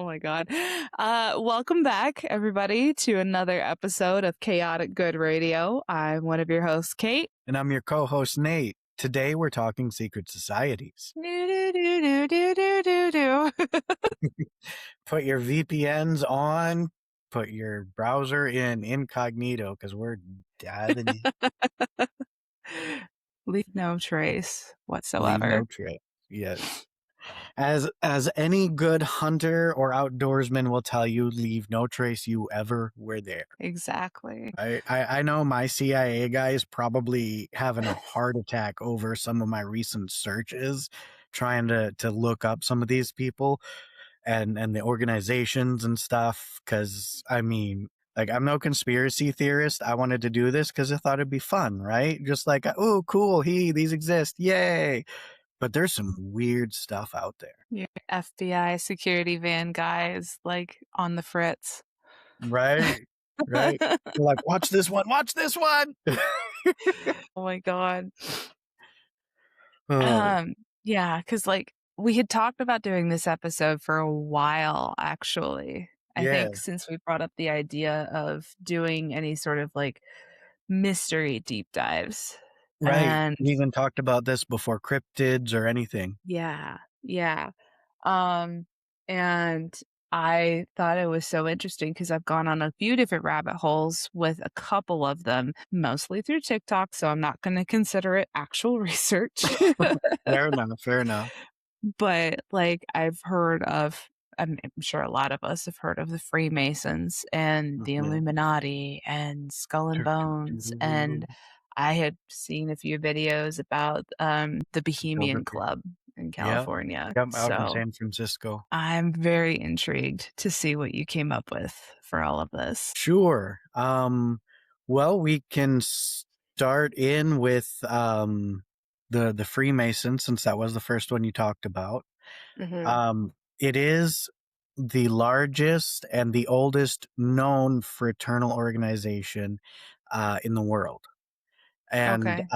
Oh my God. Welcome back, everybody, to another episode of Chaotic Good Radio. I'm one of your hosts, Kate. And I'm your co-host, Nate. Today we're talking secret societies. Do, do, do, do, do, do, do. Put your VPNs on, put your browser in incognito because we're diving in. Leave no trace Leave whatsoever. no trace. Yes. As any good hunter or outdoorsman will tell you, leave no trace you ever were there. Exactly. I know my CIA guy is probably having a heart attack over some of my recent searches, trying to look up some of these people and the organizations and stuff. Because I mean, like, I'm no conspiracy theorist. I wanted to do this because I thought it'd be fun, right? Just like, oh, cool, these exist, yay! But there's some weird stuff out there. Your FBI security van guy is like on the fritz. Right. Right. You're like, watch this one. Watch this one. Oh my God. Uh, Yeah, because like we had talked about doing this episode for a while, actually. I yeah. think since we brought up the idea of doing any sort of like mystery deep dives. Right. And We even talked about this before cryptids or anything. yeah, yeah. Um, and I thought it was so interesting because I've gone on a few different rabbit holes with a couple of them, mostly through TikTok. So I'm not going to consider it actual research. Fair enough. Fair enough. But, like, I'm sure a lot of us have heard of the Freemasons and the Mhm. Illuminati and Skull and Bones, and I had seen a few videos about, the Silver Bohemian King. Club in Yep. California, Yep. Out in so San Francisco. I'm very intrigued to see what you came up with for all of this. Sure. Well, we can start in with the Freemasons, since that was the first one you talked about. Mhm. It is the largest and the oldest known fraternal organization in the world. And Okay.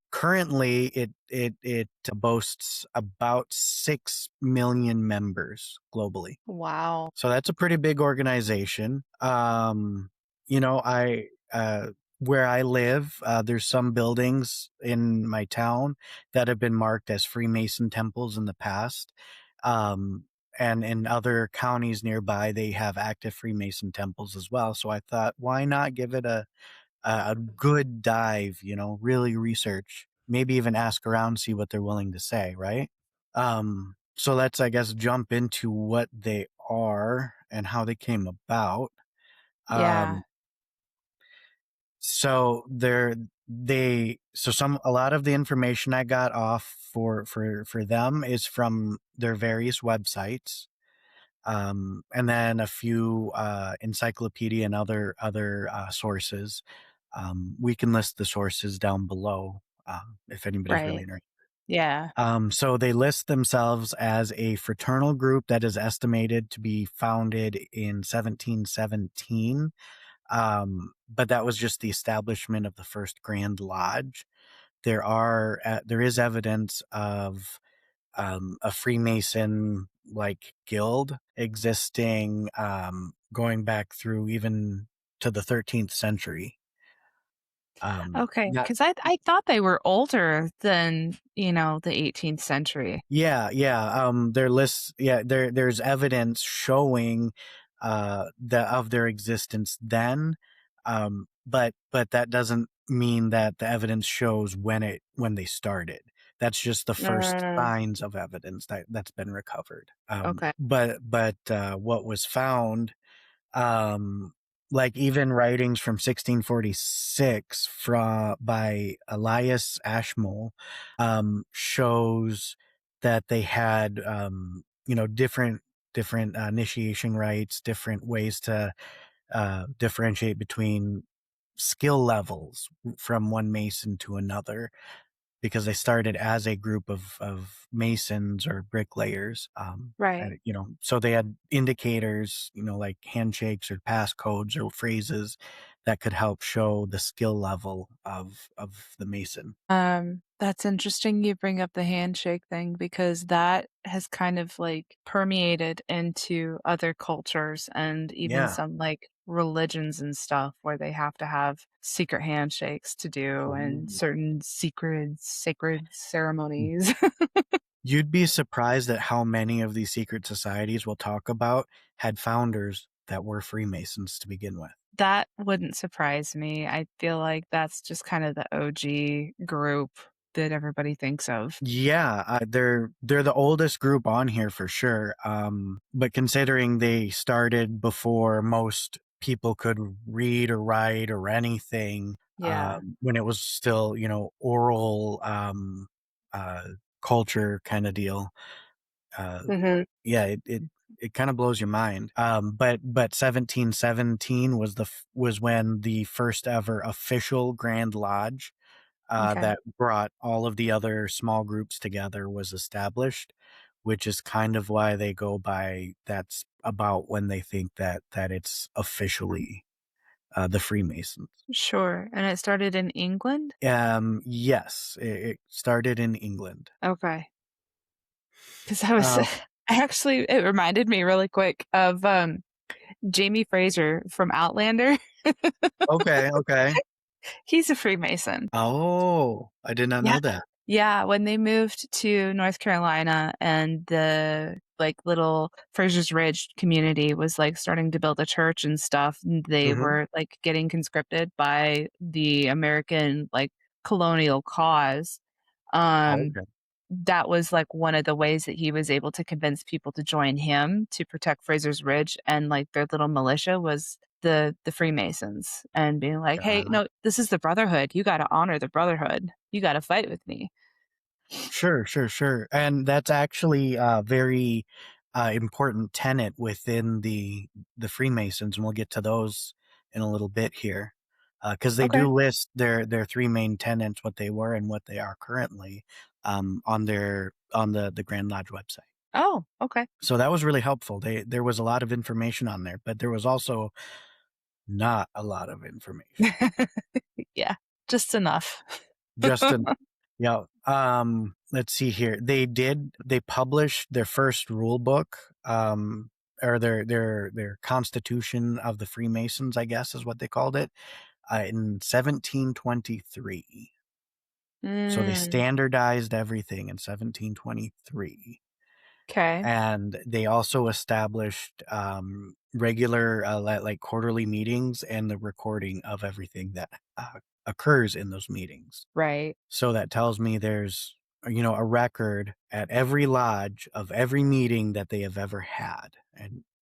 currently it boasts about 6 million members globally. Wow. So that's a pretty big organization. I where I live, there's some buildings in my town that have been marked as Freemason temples in the past. Um, and in other counties nearby, they have active Freemason temples as well. So I thought, why not give it a good dive, really research, maybe even ask around, see what they're willing to say, right? So let's, I guess, jump into what they are and how they came about. Yeah. Um, so a lot of the information I got off for them is from their various websites. And then a few encyclopedia and other sources. We can list the sources down below if anybody's really Right. interested. Yeah. So they list themselves as a fraternal group that is estimated to be founded in 1717. But that was just the establishment of the first Grand Lodge. There is evidence of a Freemason like guild existing, going back through even to the 13th century. Okay, That because I thought they were older than, the 18th century. yeah. There's evidence showing of their existence then. But that doesn't mean that the evidence shows when they started. That's just the first Uh, signs of evidence that's been recovered. okay. But what was found, um, like even writings from 1646 by Elias Ashmole, shows that they had, different initiation rites, different ways to differentiate between skill levels from one Mason to another, because they started as a group of masons or bricklayers. Right. So they had indicators, like handshakes or passcodes or phrases that could help show the skill level of the mason. That's interesting you bring up the handshake thing because that has kind of, like, permeated into other cultures and even Yeah. some, like, religions and stuff where they have to have secret handshakes to do and Oh. certain secret sacred ceremonies. You'd be surprised at how many of these secret societies we'll talk about had founders that were Freemasons to begin with. That wouldn't surprise me. I feel like that's just kind of the OG group that everybody thinks of. Yeah, they're the oldest group on here for sure. But considering they started before most people could read or write or anything, Yeah. when it was still, oral uh, culture kind of deal. Uh, Mhm. yeah, it kind of blows your mind. But 1717 was when the first ever official Grand Lodge Okay. that brought all of the other small groups together was established, which is kind of why they go by that's about when they think that it's officially the Freemasons. Sure, and it started in England? Yes, it started in England. Okay. 'Cause I was Uh, I actually it reminded me really quick of, Jamie Fraser from Outlander. okay, okay. He's a Freemason. Oh, I did not Yeah. know that. Yeah, when they moved to North Carolina and the, like, little Fraser's Ridge community was, like, starting to build a church and stuff, and they Mhm. were, like, getting conscripted by the American, like, colonial cause, Oh, um okay. that was, like, one of the ways that he was able to convince people to join him to protect Fraser's Ridge, and, like, their little militia was the Freemasons, and being like, "Hey, Uh, no, this is the brotherhood. You gotta honor the brotherhood. You gotta fight with me." sure, sure, sure. And that's actually a very important tenet within the Freemasons, and we'll get to those in a little bit here, because they Okay. do list their three main tenets, what they were and what they are currently, on the Grand Lodge website. Oh, okay. So that was really helpful. There was a lot of information on there, but there was also not a lot of information. Yeah, just enough. Just an Yeah, let's see here. They published their first rule book, or their Constitution of the Freemasons, I guess is what they called it, in 1723. So they Mm, standardized everything in 1723. 'kay. And they also established, regular, like quarterly meetings and the recording of everything that, occurs in those meetings. Right. So that tells me there's, a record at every lodge of every meeting that they have ever had,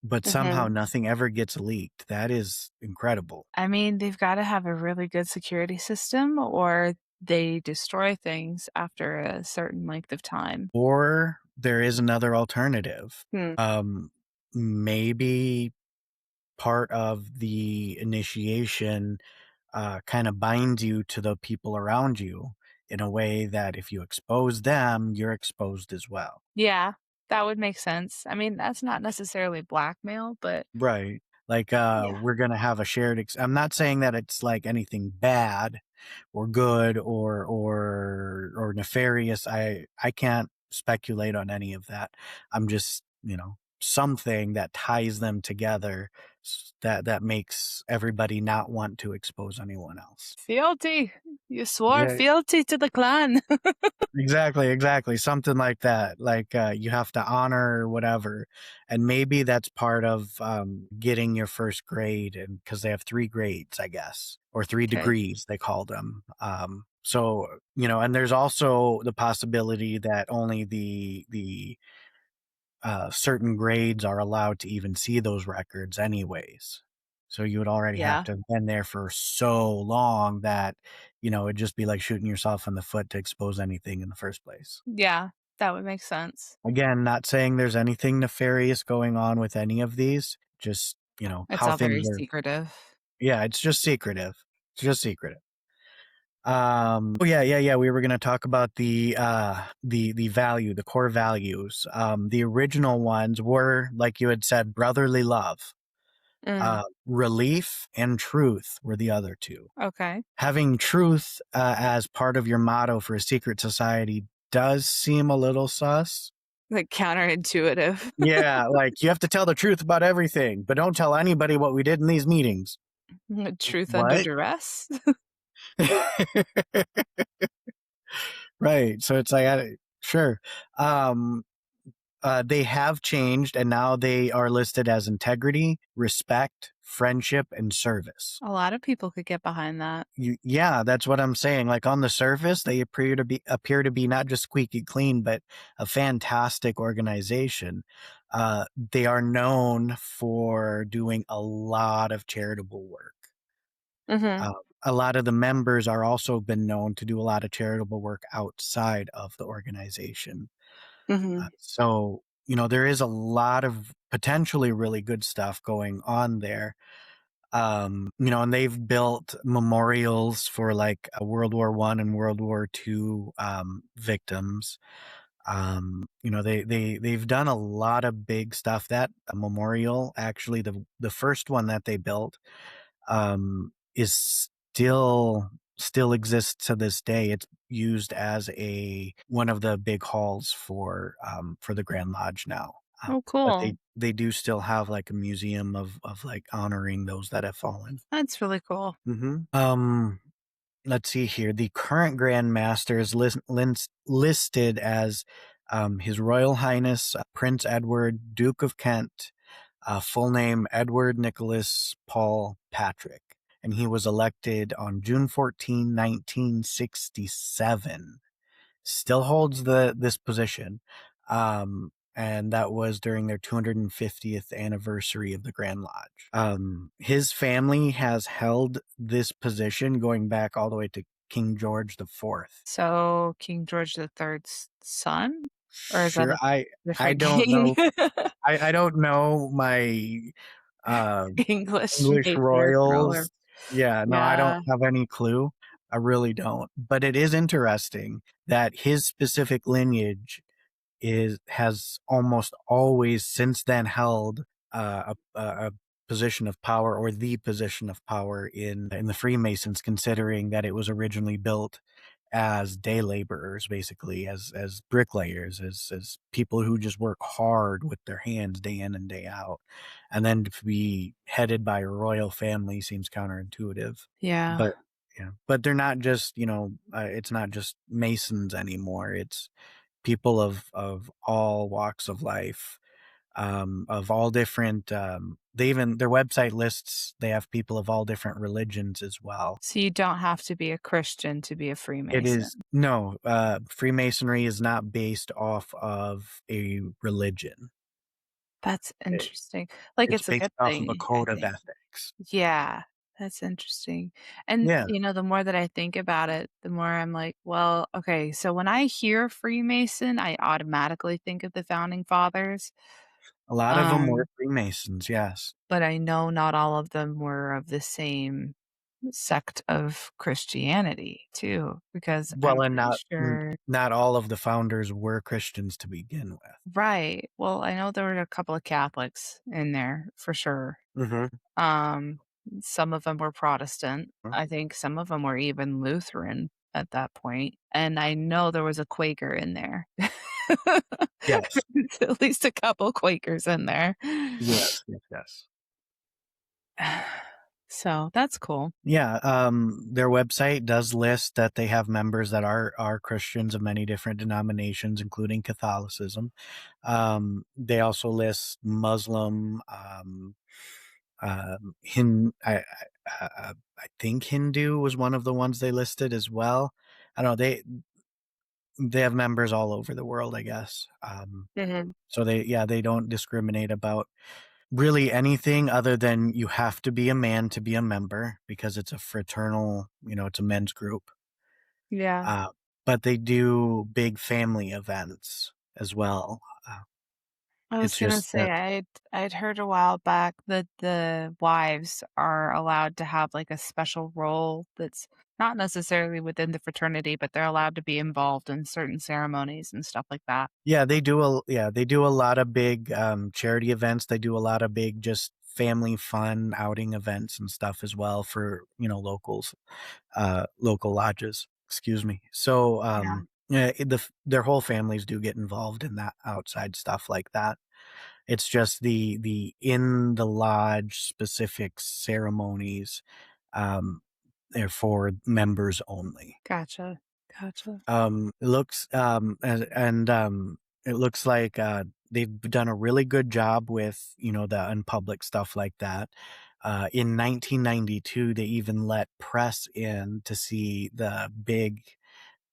but somehow Mhm. nothing ever gets leaked. That is incredible. I mean, they've gotta have a really good security system, or they destroy things after a certain length of time. Or there is another alternative. Hmm. Um, Maybe part of the initiation, kinda binds you to the people around you in a way that if you expose them, you're exposed as well. Yeah, that would make sense. I mean, that's not necessarily blackmail, but Right. Like, yeah. we're gonna have a shared I'm not saying that it's, like, anything bad or good or nefarious. I can't speculate on any of that. I'm just, something that ties them together that makes everybody not want to expose anyone else. Fealty. You swore Yeah. fealty to the clan. Exactly, exactly, something like that, like, you have to honor whatever, and maybe that's part of, getting your 1st grade, and because they have 3 grades, I guess, or 3 Okay. degrees, they called them, so, and there's also the possibility that only certain grades are allowed to even see those records anyways. So you would already have Yeah. to have been there for so long that, it'd just be like shooting yourself in the foot to expose anything in the first place. Yeah, that would make sense. Again, not saying there's anything nefarious going on with any of these, just, It's how all very things are. secretive. Yeah, it's just secretive. It's just secretive. Oh yeah, yeah, yeah. We were gonna talk about the value, the core values. The original ones were, like you had said, brotherly love. Mm, Relief and truth were the other two. okay. Having truth as part of your motto for a secret society does seem a little sus. Like, counterintuitive. Yeah, like you have to tell the truth about everything, but don't tell anybody what we did in these meetings. Truth under What? duress? Right. So it's like, sure. Um, they have changed and now they are listed as integrity, respect, friendship, and service. A lot of people could get behind that. Yeah, that's what I'm saying. Like on the surface, they appear to be not just squeaky clean, but a fantastic organization. They are known for doing a lot of charitable work. Mhm, Uh, a lot of the members are also been known to do a lot of charitable work outside of the organization. mhm, So, there is a lot of potentially really good stuff going on there. And they've built memorials for like World War One and World War II victims. They've done a lot of big stuff. That memorial, actually, the first one that they built, is still exists to this day. It's used as a one of the big halls for the Grand Lodge now. Oh, But they cool. they do still have like a museum of like honoring those that have fallen. That's really cool. Let's see here. The current Grand Master is listed as His Royal Highness Prince Edward, Duke of Kent, full name Edward Nicholas Paul Patrick. And he was elected on June 14, 1967. Still holds this position. And that was during their 250th anniversary of the Grand Lodge. His family has held this position going back all the way to King George the Fourth. So, King George the Third's son? Or is that Sure, a I different don't king? know. I don't know my uh, English English major royals. thriller. Yeah, no, I don't Yeah. have any clue. I really don't. But it is interesting that his specific lineage has almost always since then held a position of power, or the position of power in the Freemasons, considering that it was originally built as day laborers, basically as bricklayers, as people who just work hard with their hands day in and day out, and then to be headed by a royal family seems counterintuitive. Yeah. But yeah, but they're not just it's not just Masons anymore. It's people of all walks of life, of all different. They even their website lists they have people of all different religions as well. So you don't have to be a Christian to be a It is Freemason. no Freemasonry is not based off of a religion. That's It, interesting. Like, it's it's a based good off of a thing, I code of think. ethics. Yeah, that's interesting. And, Yeah, the more that I think about it, the more I'm like, well, okay, so when I hear Freemason, I automatically think of the founding fathers. a lot of them were Um, Freemasons. Yes. but I know not all of them were of the same sect of Christianity too, because I'm Well, and pretty sure. not all of the founders were Christians to begin with. Right. Well, I know there were a couple of Catholics in there for sure. Hmm. Um, some of them were Protestant. I think some of them were even Lutheran at that point, and I know there was a Quaker in there. Yes. At least a couple Quakers in there. Yes. Yes. Yes. So, that's cool. Yeah, their website does list that they have members that are Christians of many different denominations, including Catholicism. They also list Muslim, I think Hindu was one of the ones they listed as well. I don't know. They have members all over the world, I guess. Mhm. So they don't discriminate about really anything other than you have to be a man to be a member because it's a fraternal, it's a men's group. Yeah. Uh, but they do big family events as well. Uh, I was it's gonna just say that I'd heard a while back that the wives are allowed to have, like, a special role that's Not necessarily within the fraternity, but they're allowed to be involved in certain ceremonies and stuff like that. Yeah, they do a lot of big, charity events. They do a lot of big just family fun outing events and stuff as well for, locals, local lodges, excuse me. So, Yeah. yeah, their whole families do get involved in that outside stuff like that. It's just the in the lodge specific ceremonies, um, they're for members only. Gotcha. Gotcha. It looks, it looks like, they've done a really good job with, the unpublic stuff like that. In 1992, they even let press in to see the big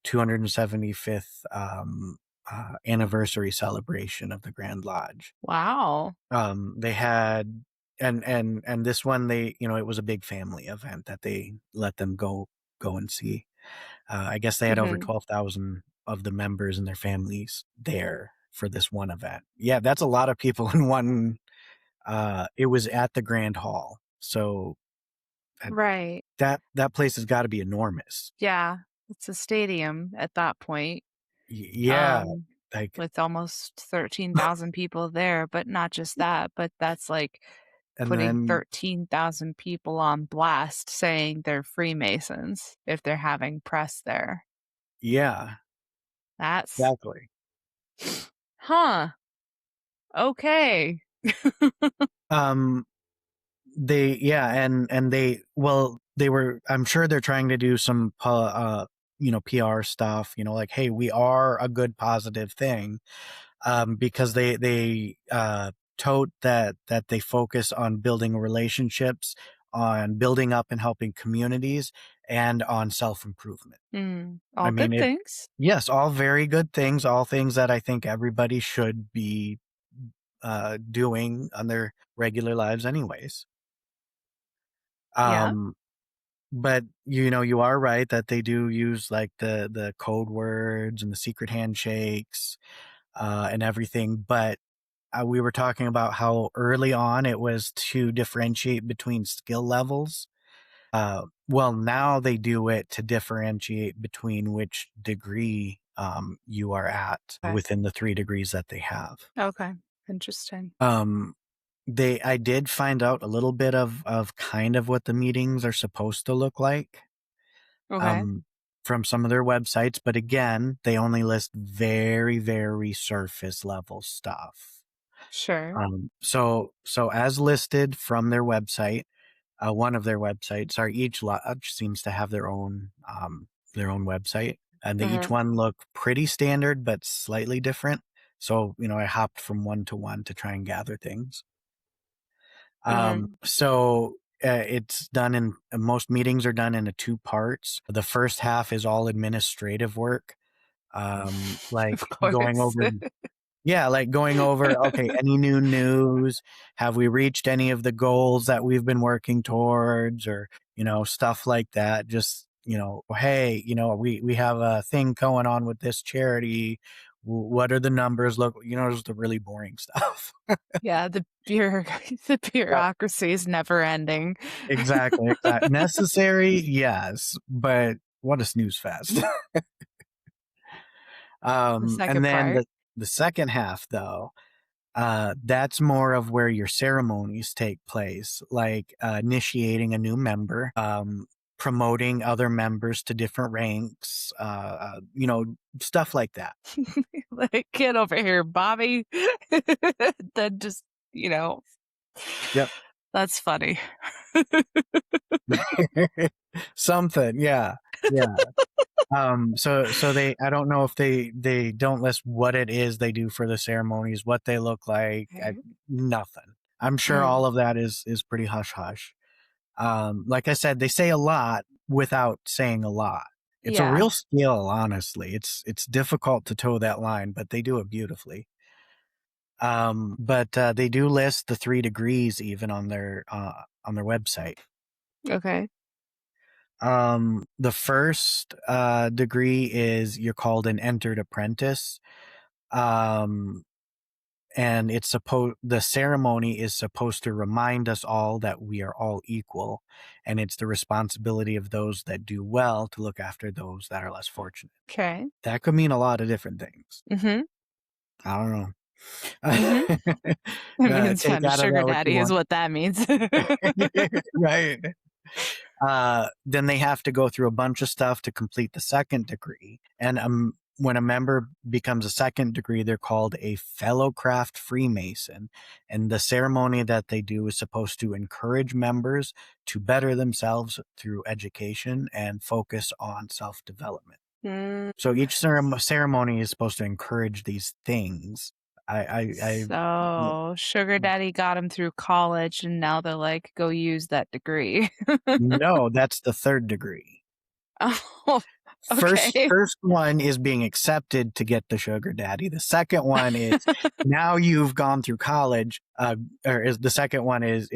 275th, anniversary celebration of the Grand Lodge. Wow. They had and this one, it was a big family event that they let them go and see. I guess they had over Mhm. 12,000 of the members and their families there for this one event. Yeah, that's a lot of people in one. It was at the Grand Hall, so that Right. that place has got to be enormous. Yeah. It's a stadium at that point, Yeah, um, like, with almost 13,000 people there, but not just that, but that's like and putting then 13,000 people on blast saying they're Freemasons if they're having press there. yeah, That's exactly. huh, okay. Um, they yeah, and they were. I'm sure they're trying to do some, PR stuff. Like, hey, we are a good positive thing, because they tote that they focus on building relationships, on building up and helping communities, and on self improvement. I All mean, good things. yes, all very good things, all things that I think everybody should be, doing on their regular lives, anyways. Yeah, Um, but you are right that they do use like the code words and the secret handshakes, and everything, but we were talking about how early on it was to differentiate between skill levels. Well, now they do it to differentiate between which degree, you are at okay. within the 3 degrees that they have. Okay, interesting. Um, I did find out a little bit of kind of what the meetings are supposed to look like, Okay, um, from some of their websites, but again, they only list very, very surface level stuff. sure. So as listed from their website, one of their websites, sorry, each lodge seems to have their own website, and they each Uh-huh. one look pretty standard but slightly different. So, I hopped from one to one to try and gather things. Mhm. It's done in most meetings are done into two parts. The first half is all administrative work, like Of going course. over yeah, like going over, okay, any new news? Have we reached any of the goals that we've been working towards, or, stuff like that. Just, hey, we have a thing going on with this charity. What are the numbers look, just the really boring stuff. Yeah, the Yeah, bureaucracy is never ending. exactly. Necessary, yes, but what a snooze fest. The And second then part. the second half though, that's more of where your ceremonies take place, like, initiating a new member, promoting other members to different ranks, stuff like that. Like, "Get over here, Bobby." Then just, you know, Yep. that's funny. Something, yeah, yeah. So I don't know if they don't list what it is they do for the ceremonies, what they look like, Okay. nothing. I'm sure Mm, all of that is pretty hush hush. Like I said, they say a lot without saying a lot. It's a yeah, real skill, honestly. It's difficult to toe that line, but they do it beautifully. But they do list the 3 degrees even on their website. okay. The first degree is you're called an entered apprentice. Um, and the ceremony is supposed to remind us all that we are all equal, and it's the responsibility of those that do well to look after those that are less fortunate. Okay. That could mean a lot of different things. Mhm. I don't know. Mhm. It means Take find a out of sugar that what you daddy is want. what that means. Right. Then they have to go through a bunch of stuff to complete the second degree. And when a member becomes a second degree, they're called a fellowcraft Freemason. And the ceremony that they do is supposed to encourage members to better themselves through education and focus on self development. Mm. So each ceremony is supposed to encourage these things. I So, sugar daddy got him through college, and now they're like, "Go use that degree." no, that's the third degree. Oh, First okay. first one is being accepted to get the sugar daddy. The second one is now you've gone through college, or is the second one is,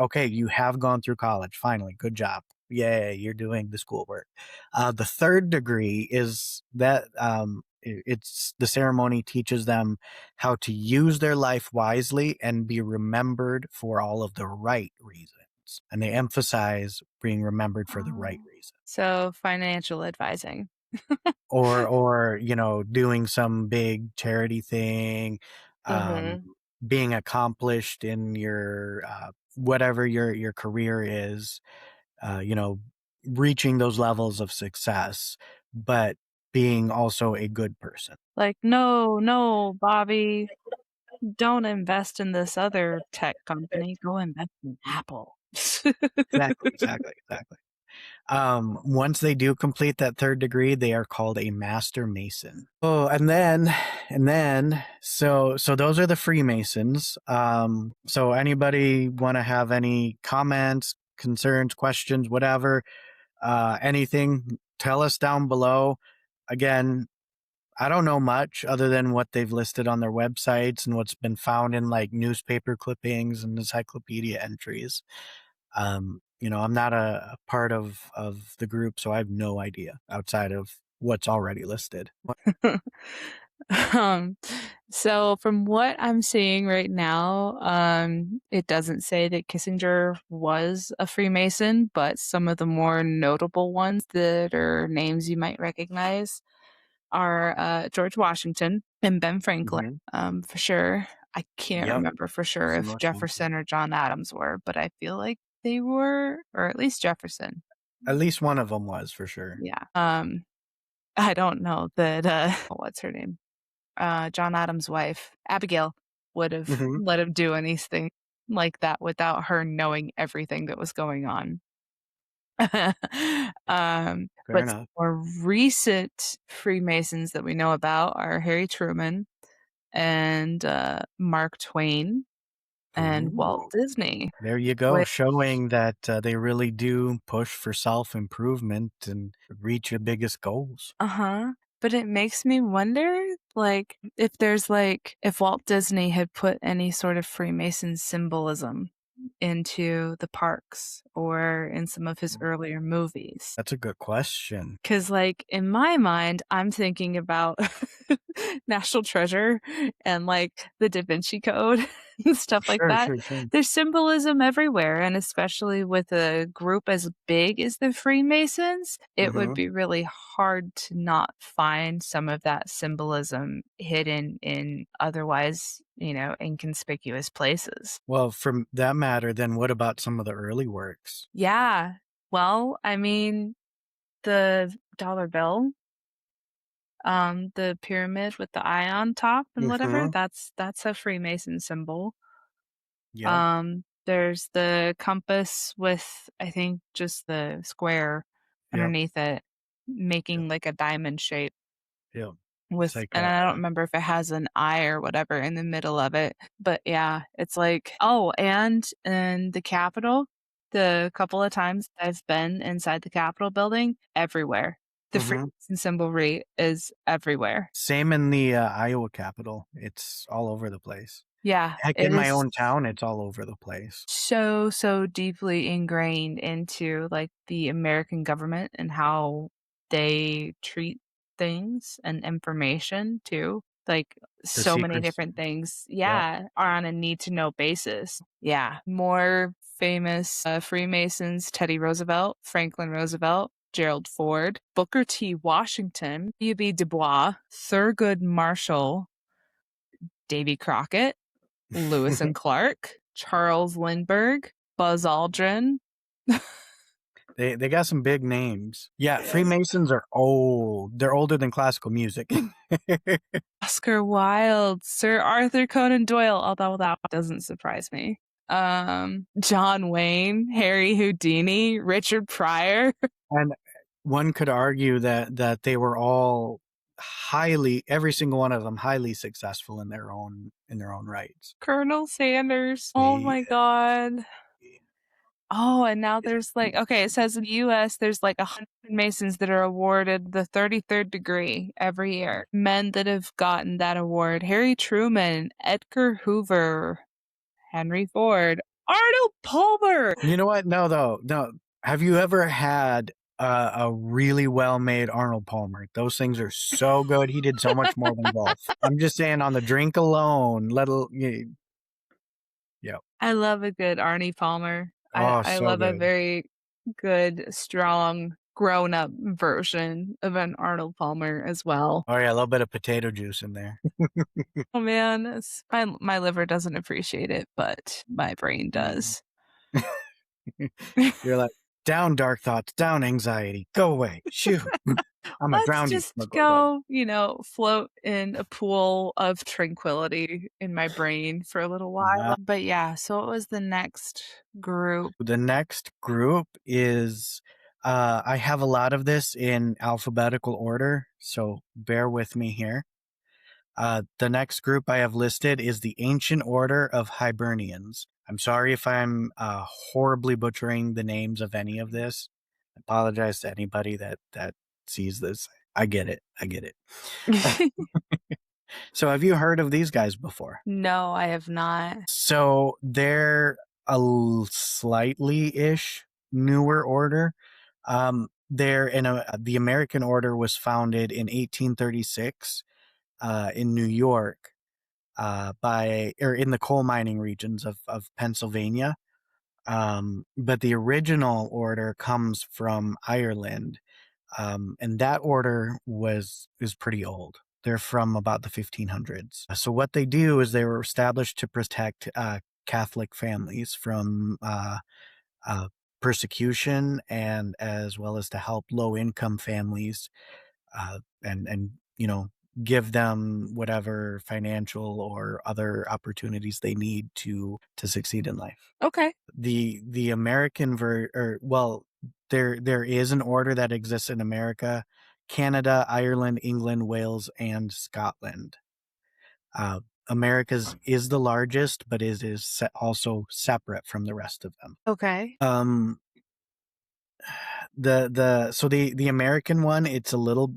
"Okay, you have gone through college, finally, good job. Yay, you're doing the schoolwork." The third degree is that, it's the ceremony teaches them how to use their life wisely and be remembered for all of the right reasons, and they emphasize being remembered for the right Oh. reasons. So, financial advising. Or, doing some big charity thing, um, Mhm. being accomplished in your, whatever your career is, uh, you know, reaching those levels of success, but being also a good person. Like, "No, no, Bobby, don't invest in this other tech company, go invest in Apple." Exactly, exactly, exactly. Once they do complete that third degree, they are called a master mason. Oh, so those are the Freemasons. So anybody want to have any comments, concerns, questions, whatever, anything, tell us down below. Again, I don't know much other than what they've listed on their websites and what's been found in like newspaper clippings and encyclopedia entries. I'm not a part of the group, so I have no idea outside of what's already listed. Um, so from what I'm seeing right now, it doesn't say that Kissinger was a Freemason, but some of the more notable ones that are names you might recognize are George Washington and Ben Franklin, Mhm. for sure. I can't Yep. remember for sure So if much Jefferson or John Adams were, but I feel like they were, or at least Jefferson. at least one of them was for sure. Yeah. I don't know that, what's her name? John Adams' wife, Abigail, would have Mhm. let him do anything like that without her knowing everything that was going on. Fair But enough. more recent Freemasons that we know about are Harry Truman and, Mark Twain and Walt Ooh. Disney, There you go, which showing that, they really do push for self-improvement and reach your biggest goals. Uh-huh. But it makes me wonder, like, if there's, like if Walt Disney had put any sort of Freemason symbolism into the parks or in some of his earlier movies. That's a good question. 'Cause, like, in my mind, I'm thinking about National Treasure and, like, the Da Vinci Code and stuff like Sure, that. sure, sure. There's symbolism everywhere, and especially with a group as big as the Freemasons, it would Mhm. be really hard to not find some of that symbolism hidden in otherwise, inconspicuous places. Well, from that matter, then what about some of the early works? Yeah. Well, I mean, the dollar bill, the pyramid with the eye on top and whatever, Mhm. that's a Freemason symbol. Yep, There's the compass with, I think, just the square yep, underneath it, yep, making like a diamond shape yep. It's with like and I don't remember if it has an eye or whatever in the middle of it, but yeah, it's like oh, and in the Capitol, the couple of times I've been inside the Capitol building, everywhere. The mhm. Freemason symbolry is everywhere. Same in the, Iowa Capitol. It's all over the place. Yeah, Heck, it in my is own town, it's all over the place. so, so deeply ingrained into, like, the American government and how they treat things and information too. like, The so many secrets. different things, Yeah. yeah, are on a need to know basis. Yeah. More famous, Freemasons, Teddy Roosevelt, Franklin Roosevelt, Gerald Ford, Booker T. Washington, W.B. Du Bois, Thurgood Marshall, Davy Crockett, Lewis and Clark, Charles Lindbergh, Buzz Aldrin, They got some big names. Yeah, Freemasons are old. They're older than classical music. Oscar Wilde, Sir Arthur Conan Doyle, although that doesn't surprise me. John Wayne, Harry Houdini, Richard Pryor, And one could argue that they were all highly every single one of them highly successful in their own rights. Colonel Sanders. Oh They my god. Oh, and now there's like, okay, it says in the US there's like 100 Masons that are awarded the 33rd degree every year. Men that have gotten that award: Harry Truman, Edgar Hoover, Henry Ford, Arnold Palmer. You know what? No, though. No. Have you ever had a really well made Arnold Palmer? Those things are so good. He did so much more than golf. I'm just saying, on the drink alone, yeah. I love a good Arnie Palmer. Oh, I so love a good. very good, strong, grown-up version of an Arnold Palmer as well. Oh yeah, a little bit of potato juice in there. Oh man, my liver doesn't appreciate it, but my brain Mm. does. You're like, down dark thoughts, down anxiety, go away. Shoo. I'm gonna Let's drown you. No, just go ahead. go, float in a pool of tranquility in my brain for a little while. But yeah, so what was the next group? The next group is I have a lot of this in alphabetical order, so bear with me here. The next group I have listed is the Ancient Order of Hibernians. I'm sorry if I'm horribly butchering the names of any of this. I apologize to anybody that sees this. I get it. I get it. So, have you heard of these guys before? No, I have not. So they're slightly ish newer order. They're in the American Order was founded in 1836 in New York by or in the coal mining regions of Pennsylvania. But the original order comes from Ireland, and that order is pretty old. They're from about the 1500s. So what they do is they were established to protect Catholic families from uh, persecution, and as well as to help low income families and give them whatever financial or other opportunities they need to succeed in life. Okay. The American or well, there is an order that exists in America, Canada, Ireland, England, Wales, and Scotland. Uh, America's is the largest, but it is also separate from the rest of them. Okay. The American one, it's a little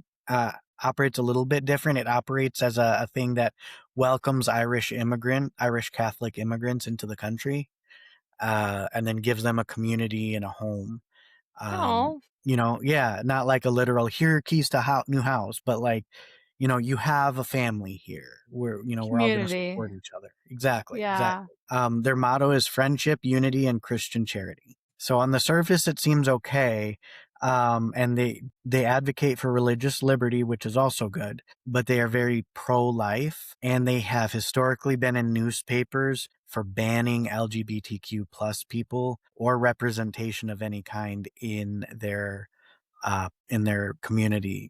operates a little bit different. It operates as a thing that welcomes Irish Catholic immigrants into the country, and then gives them a community and a home. Um, Oh, yeah, not like a literal here are keys to new house, but like, you have a family here where, we're all going to community. support each other. Exactly. Yeah. Exactly. Their motto is friendship, unity, and Christian charity. So on the surface, it seems okay. And they advocate for religious liberty, which is also good, but they are very pro-life, and they have historically been in newspapers for banning LGBTQ plus people or representation of any kind in their community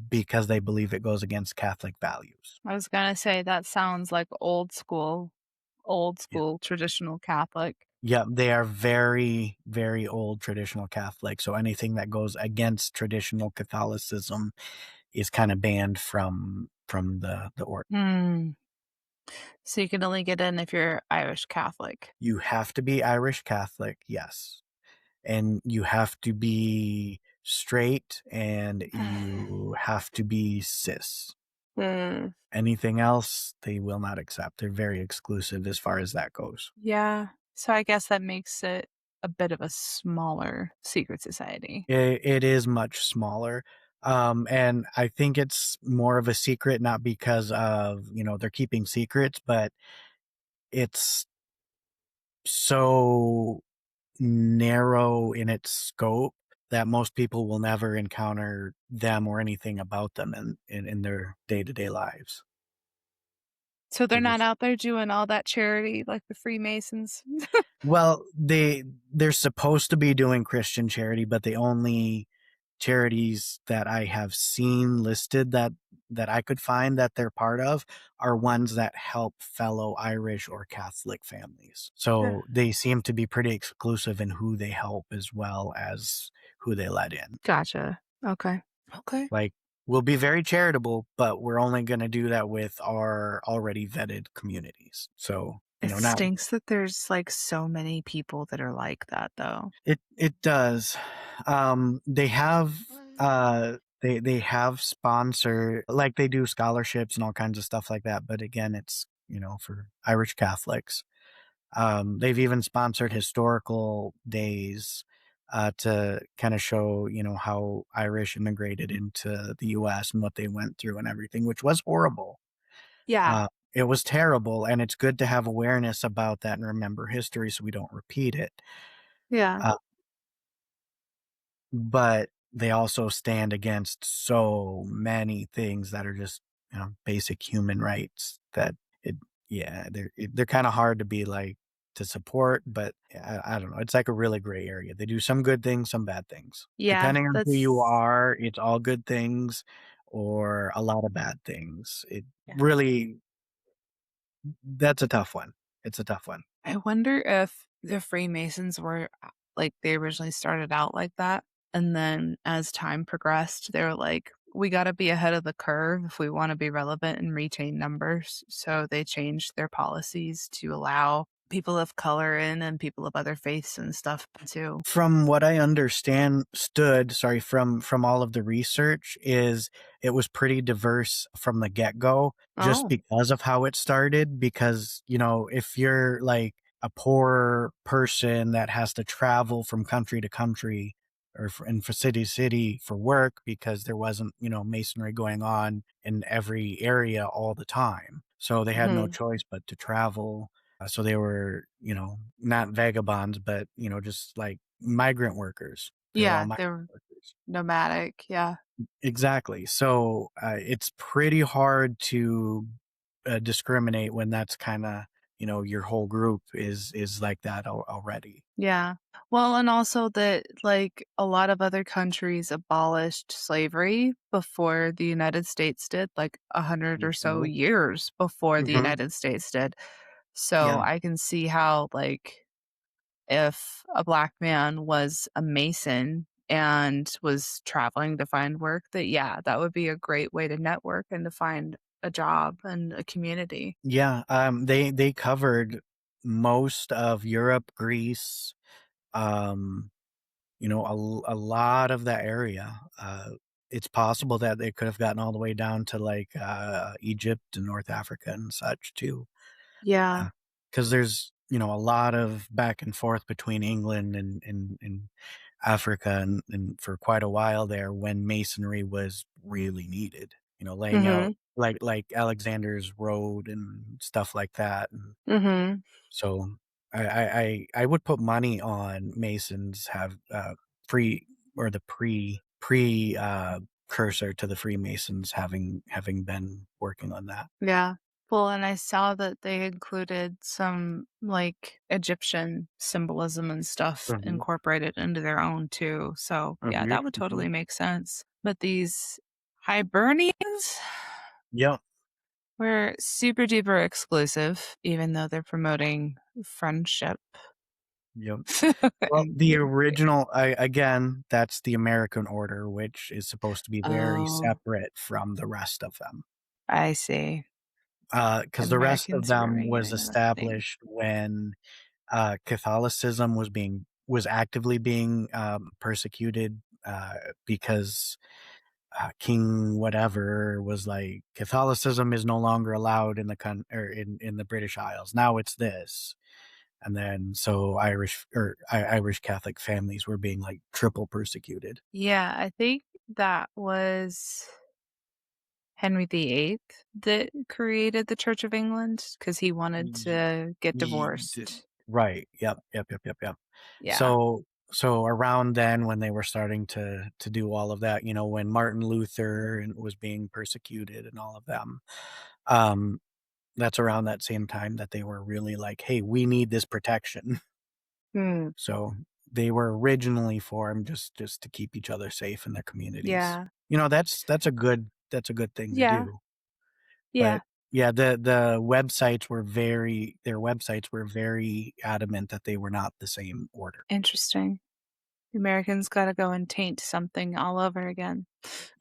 because they believe it goes against Catholic values. I was gonna say that sounds like old Yeah. school traditional Catholic. Yeah, they are very, very old traditional Catholic. So anything that goes against traditional Catholicism is kind of banned from the order. Hmm. So you can only get in if you're Irish Catholic. You have to be Irish Catholic, yes. And you have to be straight, and you have to be cis. Hmm. Anything else, they will not accept. They're very exclusive as far as that goes. Yeah. So I guess that makes it a bit of a smaller secret society. It is much smaller. And I think it's more of a secret, not because of, they're keeping secrets, but it's so narrow in its scope that most people will never encounter them or anything about them in their day-to-day lives. So they're They're not just out there doing all that charity like the Freemasons? well, they're supposed to be doing Christian charity, but the only charities that I have seen listed that I could find that they're part of are ones that help fellow Irish or Catholic families. Huh. So they seem to be pretty exclusive in who they help as well as who they let in. Gotcha. Okay. Okay. Like, we'll be very charitable, but we're only gonna do that with our already vetted communities. So, It not stinks that there's, like, so many people that are like that, though. it does. They have, they have sponsor like, they do scholarships and all kinds of stuff like that, but again, it's, for Irish Catholics. They've even sponsored historical days, to kinda show, how Irish immigrated into the US and what they went through and everything, which was horrible. Yeah. Uh, it was terrible, and it's good to have awareness about that and remember history so we don't repeat it. Yeah. Uh, but they also stand against so many things that are just, basic human rights that it yeah, they're kinda hard to be, like, to support, but I don't know, it's like a really gray area. They do some good things, some bad things. Yeah, Depending on who you that's are, it's all good things or a lot of bad things. It yeah. really that's a tough one. It's a tough one. I wonder if the Freemasons were, like, they originally started out like that, and then as time progressed, they were like, "We gotta be ahead of the curve if we wanna be relevant and retain numbers," so they changed their policies to allow people of color in and people of other faiths and stuff too. From what I understand stood sorry, from all of the research is it was pretty diverse from the get-go just Oh. because of how it started, because, if you're, like, a poor person that has to travel from country to country or for city to city for work because there wasn't, masonry going on in every area all the time. So they had no Mhm. choice but to travel. So they were, not vagabonds, but, just like migrant workers. They were all Yeah, migrant they're workers. nomadic, yeah. Exactly. So, it's pretty hard to, discriminate when that's kinda, your whole group is like that already. Yeah. Well, and also that, like, a lot of other countries abolished slavery before the United States did, like, 100 or so Mhm. years before the Mhm. United States did. So, Yeah. I can see how, like, if a Black man was a Mason and was traveling to find work, that, yeah, that would be a great way to network and to find a job and a community. Yeah, they covered most of Europe, Greece, um a lot of that area. It's possible that they could have gotten all the way down to, like, Egypt and North Africa and such too, Yeah. because there's, a lot of back and forth between England and Africa and for quite a while there when masonry was really needed, laying out Mhm. like Alexander's Road and stuff like that, and Mhm. so I would put money on Masons have, pre or the cursor to the Freemasons having been working on that. Yeah. Well, and I saw that they included some, like, Egyptian symbolism and stuff Mhm, incorporated into their own too. So, yeah, mhm, that would mhm. totally make sense. But these Hibernians Yep, were super duper exclusive, even though they're promoting friendship. yep. Well, And the original I again, that's the American Order, which is supposed to be very oh, separate from the rest of them. I see. Because the rest of Americans are them going was into that thing. established when Catholicism was actively being, persecuted, because, King whatever was like, "Catholicism is no longer allowed in the or in the British Isles. Now it's this." And then so Irish Catholic families were being, like, triple persecuted. Yeah, I think that was Henry VIII that created the Church of England because he wanted Ye to get ye d divorced. Right, yep, yep, yep, yep, yep. Yeah. So around then when they were starting to do all of that, when Martin Luther and was being persecuted and all of them, um, that's around that same time that they were really like, "Hey, we need this protection." Hmm. So, they were originally formed just to keep each other safe in their communities. Yeah. That's a good thing to Yeah. do. Yeah. But, yeah, their websites were very adamant that they were not the same order. Interesting. The Americans gotta go and taint something all over again.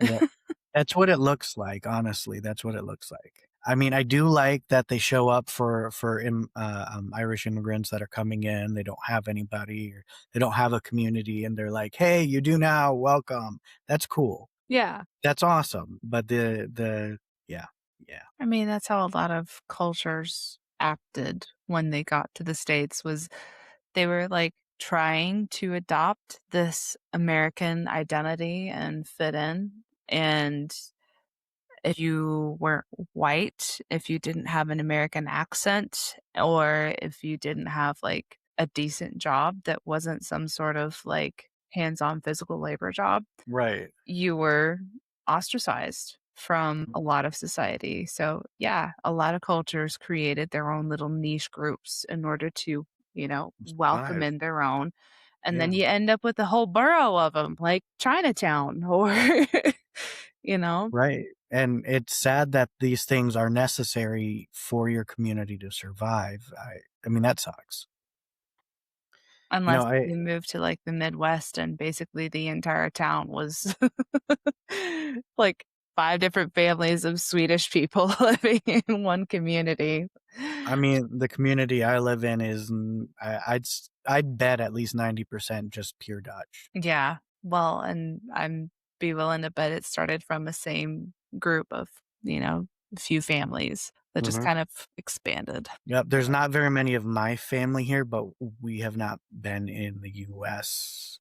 Yep. That's what it looks like, honestly, that's what it looks like. I mean, I do like that they show up for Irish immigrants that are coming in, they don't have anybody or they don't have a community, and they're like, "Hey, you do now, welcome." That's cool. Yeah. That's awesome, but the yeah, yeah, I mean, that's how a lot of cultures acted when they got to the States was they were, like, trying to adopt this American identity and fit in, and if you weren't white, if you didn't have an American accent, or if you didn't have, like, a decent job that wasn't some sort of, like, hands-on physical labor job, right. you were ostracized from a lot of society. So, yeah, a lot of cultures created their own little niche groups in order to, welcome 5, in their own. And then yeah. you end up with a whole borough of them, like Chinatown or, you know, Right, and it's sad that these things are necessary for your community to survive. I mean, that sucks. You know, unless I you move to like the Midwest and basically the entire town was like 5 different families of Swedish people living in one community. I mean, the community I live in is I'd bet at least 90% just pure Dutch. Yeah. Well, and I'm be willing to bet it started from the same group of, a few families that just Mhm. kind of expanded. Yep, there's not very many of my family here, but we have not been in the US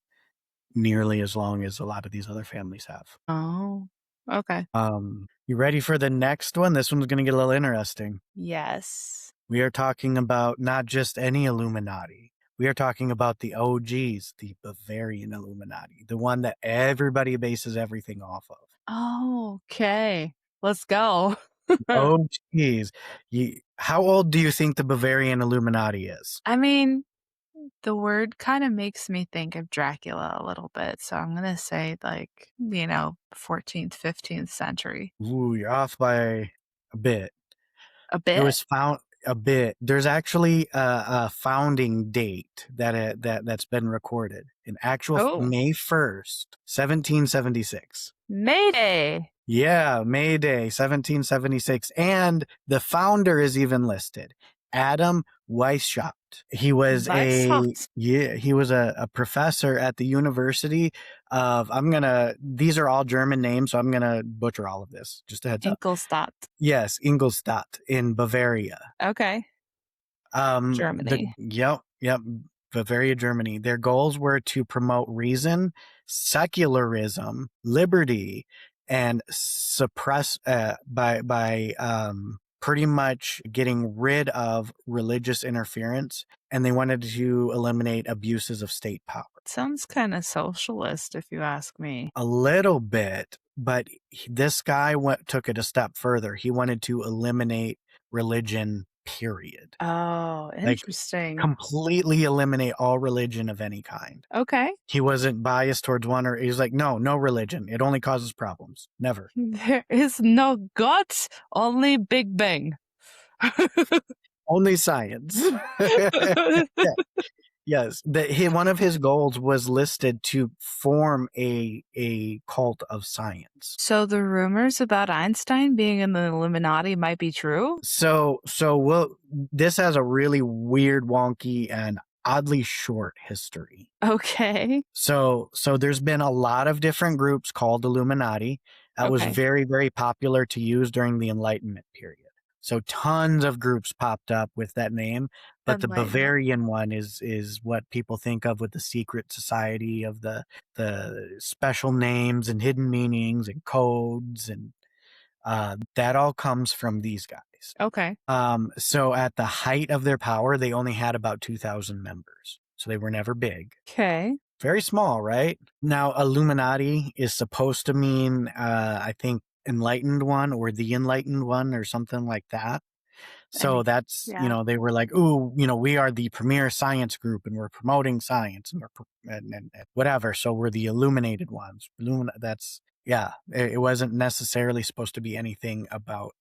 nearly as long as a lot of these other families have. Oh, okay. You ready for the next one? This one's gonna get a little interesting. Yes. We are talking about not just any Illuminati. We are talking about the OGs, the Bavarian Illuminati, the one that everybody bases everything off of. Oh, okay. Let's go. OGs. How old do you think the Bavarian Illuminati is? I mean, the word kinda makes me think of Dracula a little bit, so I'm gonna say, like, 14th, 15th century. Ooh, you're off by a bit. A It bit? was found a bit. There's actually a founding date that's been recorded. An actual Oh, May 1st, 1776. Mayday! Yeah, May Day, 1776, and the founder is even listed, Adam Weishaupt. Weishaupt. He was a professor at the University of these are all German names, so I'm gonna butcher all of this, just a heads up. Ingolstadt. Yes, Ingolstadt in Bavaria. Okay. The Germany. Yep, yep, Bavaria, Germany. Their goals were to promote reason, secularism, liberty, and suppress by pretty much getting rid of religious interference, and they wanted to eliminate abuses of state power. Sounds kinda socialist if you ask me. A little bit, but this guy took it a step further. He wanted to eliminate religion, period. Oh, Like, interesting. completely eliminate all religion of any kind. Okay. He wasn't biased towards one or he was like, "No, no religion. It only causes problems. Never. There is no God, only Big Bang. Only science." Yeah, yes. One of his goals was listed to form a cult of science. So the rumors about Einstein being in the Illuminati might be true? This has a really weird, wonky, and oddly short history. Okay. So there's been a lot of different groups called Illuminati. That was Okay. very, very popular to use during the Enlightenment period. So tons of groups popped up with that name, but the Enlightenment. Bavarian one is what people think of with the secret society of the special names and hidden meanings and codes, and that all comes from these guys. Okay. So at the height of their power, they only had about 2,000 members. So they were never big. Okay. Very small, right? Now, Illuminati is supposed to mean, I think, enlightened one or the enlightened one or something like that. So that's, Yeah. they were like, ooh, we are the premier science group and we're promoting science and and whatever. So we're the illuminated ones. That's, yeah, it wasn't necessarily supposed to be anything about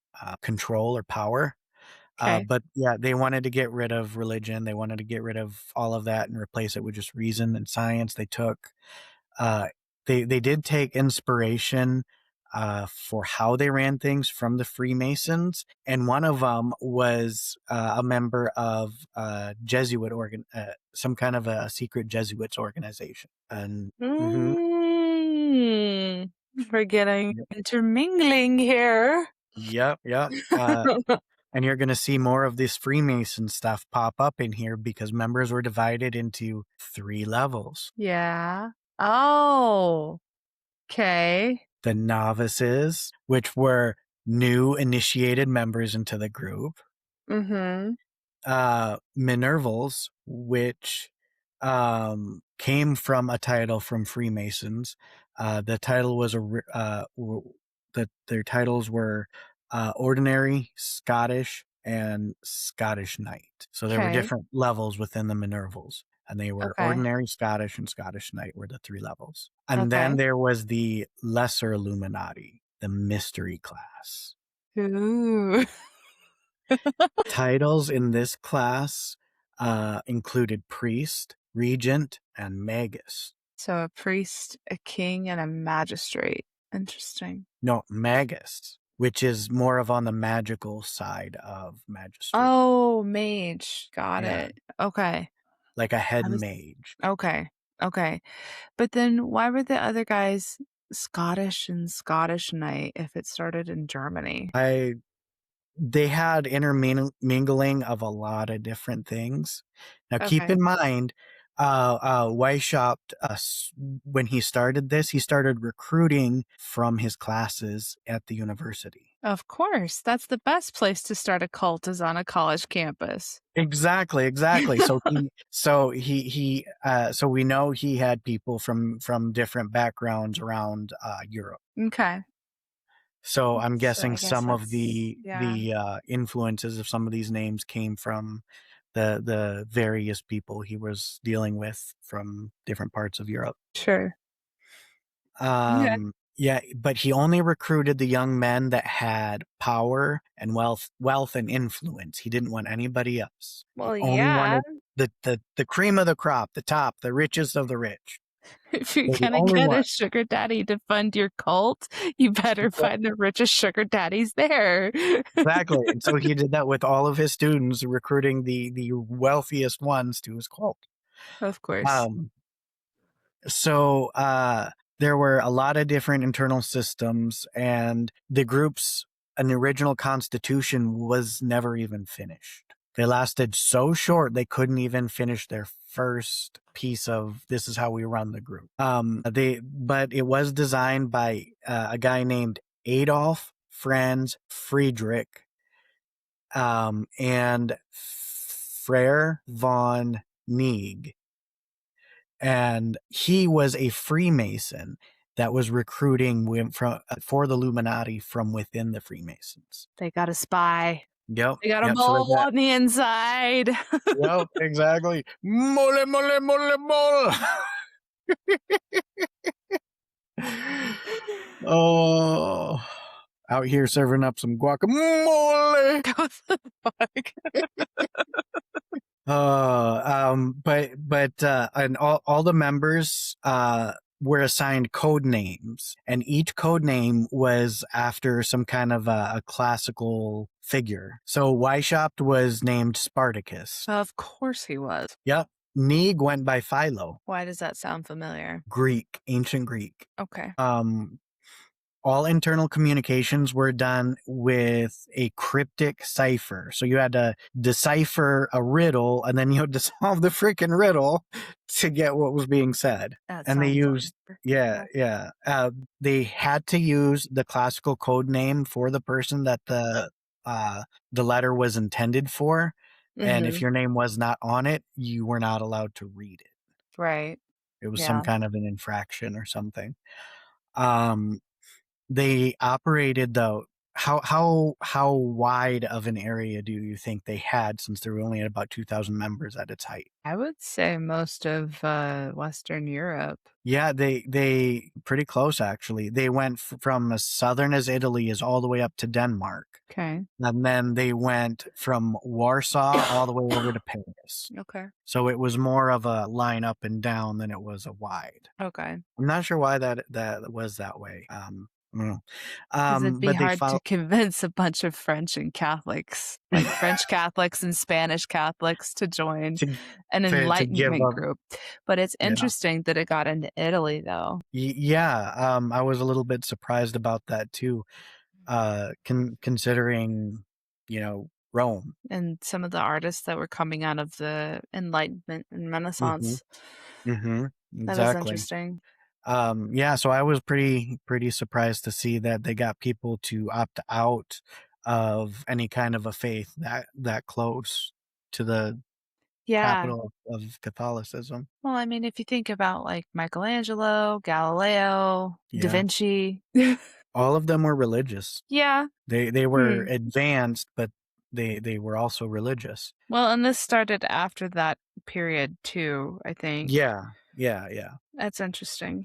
control or power. Okay. But yeah, they wanted to get rid of religion. They wanted to get rid of all of that and replace it with just reason and science. Uh, they did take inspiration for how they ran things from the Freemasons, and one of them was a member of some kind of a secret Jesuits organization. And mhm, Mm. We're getting yep, intermingling here. yep, yep. And you're going to see more of this Freemason stuff pop up in here because members were divided into 3 levels: Yeah. Oh, okay. the novices, which were new initiated members into the group; Mhm. Minervals, which came from a title from Freemasons. The title was their titles were Ordinary, Scottish, and Scottish Knight. So there were Okay. different levels within the Minervals, and they were Okay. Ordinary, Scottish, and Scottish Knight were the 3 levels. And then Okay. there was the Lesser Illuminati, the Mystery class. Ooh. Titles in this class included priest, regent, and magus. So a priest, a king, and a magistrate. Interesting. No, magus, which is more of on the magical side of magistrate. Oh, mage. Got Yeah, it. Okay. like a head I was mage. okay. Okay. But then why were the other guys Scottish and Scottish Knight if it started in Germany? I They had intermingling of a lot of different things. Now, keep Okay. in mind, Weishaupt, when he started this, he started recruiting from his classes at the university. Of course. That's the best place to start a cult is on a college campus. Exactly, exactly. So we know he had people from different backgrounds around Europe. Okay. So I'm So guessing I guess some of that's yeah, the influences of some of these names came from the various people he was dealing with from different parts of Europe. sure. Okay. Yeah, but he only recruited the young men that had power and wealth and influence. He didn't want anybody else. He Well, only yeah. wanted the cream of the crop, the top, the richest of the rich. If you're They're the gonna only get a one. sugar daddy to fund your cult, you better find the richest sugar daddies there. Exactly, and so he did that with all of his students, recruiting the wealthiest ones to his cult. Of course. Um, so there were a lot of different internal systems, and the group's an original constitution was never even finished. They lasted so short they couldn't even finish their first piece of this is how we run the group. But it was designed by a guy named Adolf Franz Friedrich, and Frere von Neig, and he was a Freemason that was recruiting for the Illuminati from within the Freemasons. They got a spy. Yep, They got a yep. So they mole got on the inside. yep, exactly. Mole, mole, mole, mole. Oh, out here serving up some guacamole. What the fuck? And all the members were assigned code names, and each code name was after some kind of a classical figure. So Weishaupt was named Spartacus. Of course he was. Yep. Neig went by Philo, Why does that sound familiar? Greek, ancient Greek. Okay. Um, all internal communications were done with a cryptic cipher. So you had to decipher a riddle and then you had to solve the freaking riddle to get what was being said. That And they sounds like used, yeah, yeah. yeah. They had to use the classical code name for the person that the letter was intended for. And if Mhm. your name was not on it, you were not allowed to read it. Right. It was some Yeah. kind of an infraction or something. Um, they operated though. How wide of an area do you think they had since they were only at about 2,000 members at its height? I would say most of, Western Europe. Yeah, they pretty close actually. They went from as southern as Italy is all the way up to Denmark, Okay. and then they went from Warsaw all the way over to Paris. Okay. So it was more of a line up and down than it was a wide. Okay. I'm not sure why that was that way. I don't know. 'Cause it'd be But they hard to followed convince a bunch of French and Catholics, like French Catholics and Spanish Catholics to join to an to give enlightenment up. group. But it's Yeah. interesting that it got into Italy, though, Yeah, I was a little bit surprised about that too, considering, Rome. and some of the artists that were coming out of the Enlightenment and Mhm, Renaissance. mhm, That is exactly. interesting. Yeah, so I was pretty surprised to see that they got people to opt out of any kind of a faith that close to the Yeah. capital of Catholicism. Well, I mean, if you think about, like, Michelangelo, Galileo, Da Yeah. Vinci. All of them were religious. Yeah. They were Hmm. advanced, but they were also religious. Well, and this started after that period too, I think. Yeah, yeah, yeah. That's interesting.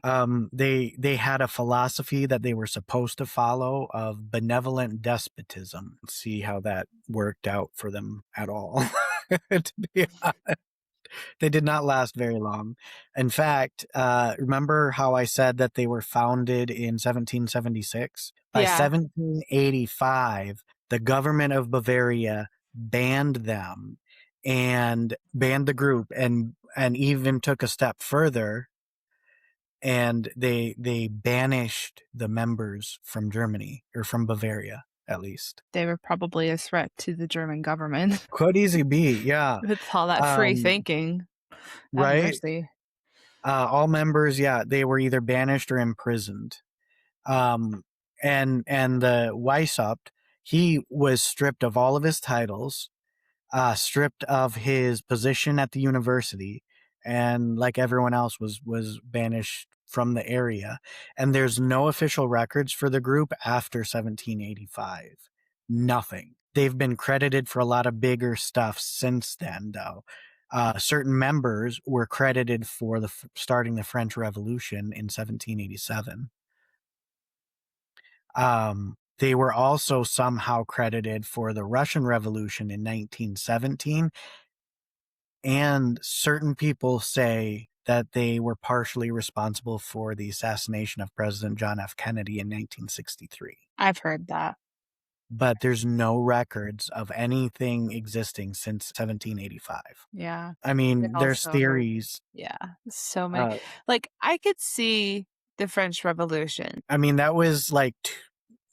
They had a philosophy that they were supposed to follow of benevolent despotism. See how that worked out for them at all. To be honest, they did not last very long. In fact, remember how I said that they were founded in 1776? By Yeah, 1785, the government of Bavaria banned them and banned the group and even took a step further and they banished the members from Germany or from Bavaria at least. they were probably a threat to the German government Could easily be, yeah. with all that free Um, thinking. Have right? mercy. All members, yeah, they were either banished or imprisoned. Um, and the Weishaupt, he was stripped of all of his titles, stripped of his position at the university, and like everyone else was banished from the area. And there's no official records for the group after 1785. Nothing. They've been credited for a lot of bigger stuff since then, though. Certain members were credited for starting the French Revolution in 1787. They were also somehow credited for the Russian Revolution in 1917, and certain people say that they were partially responsible for the assassination of President John F. Kennedy in 1963. I've heard that. But there's no records of anything existing since 1785. Yeah. I They mean, there's also theories. yeah, so many Uh, like, I could see the French Revolution. I mean, that was like,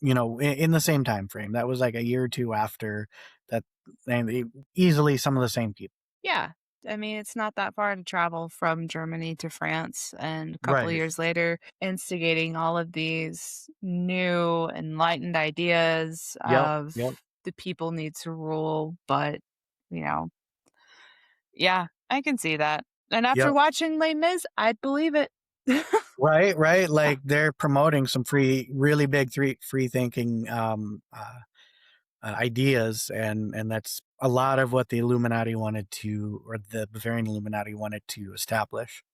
in the same time frame. That was like a year or two after that, and easily some of the same people. Yeah. I mean, it's not that far to travel from Germany to France, and a couple of Right. years later, instigating all of these new enlightened ideas Yep. of Yep. the people need to rule, but, you know, yeah, I can see that. And after Yep. watching Les Mis, I'd believe it. Right. Right. Like they're promoting some really big free thinking ideas, and that's a lot of what the Illuminati wanted to, or the Bavarian Illuminati wanted to establish.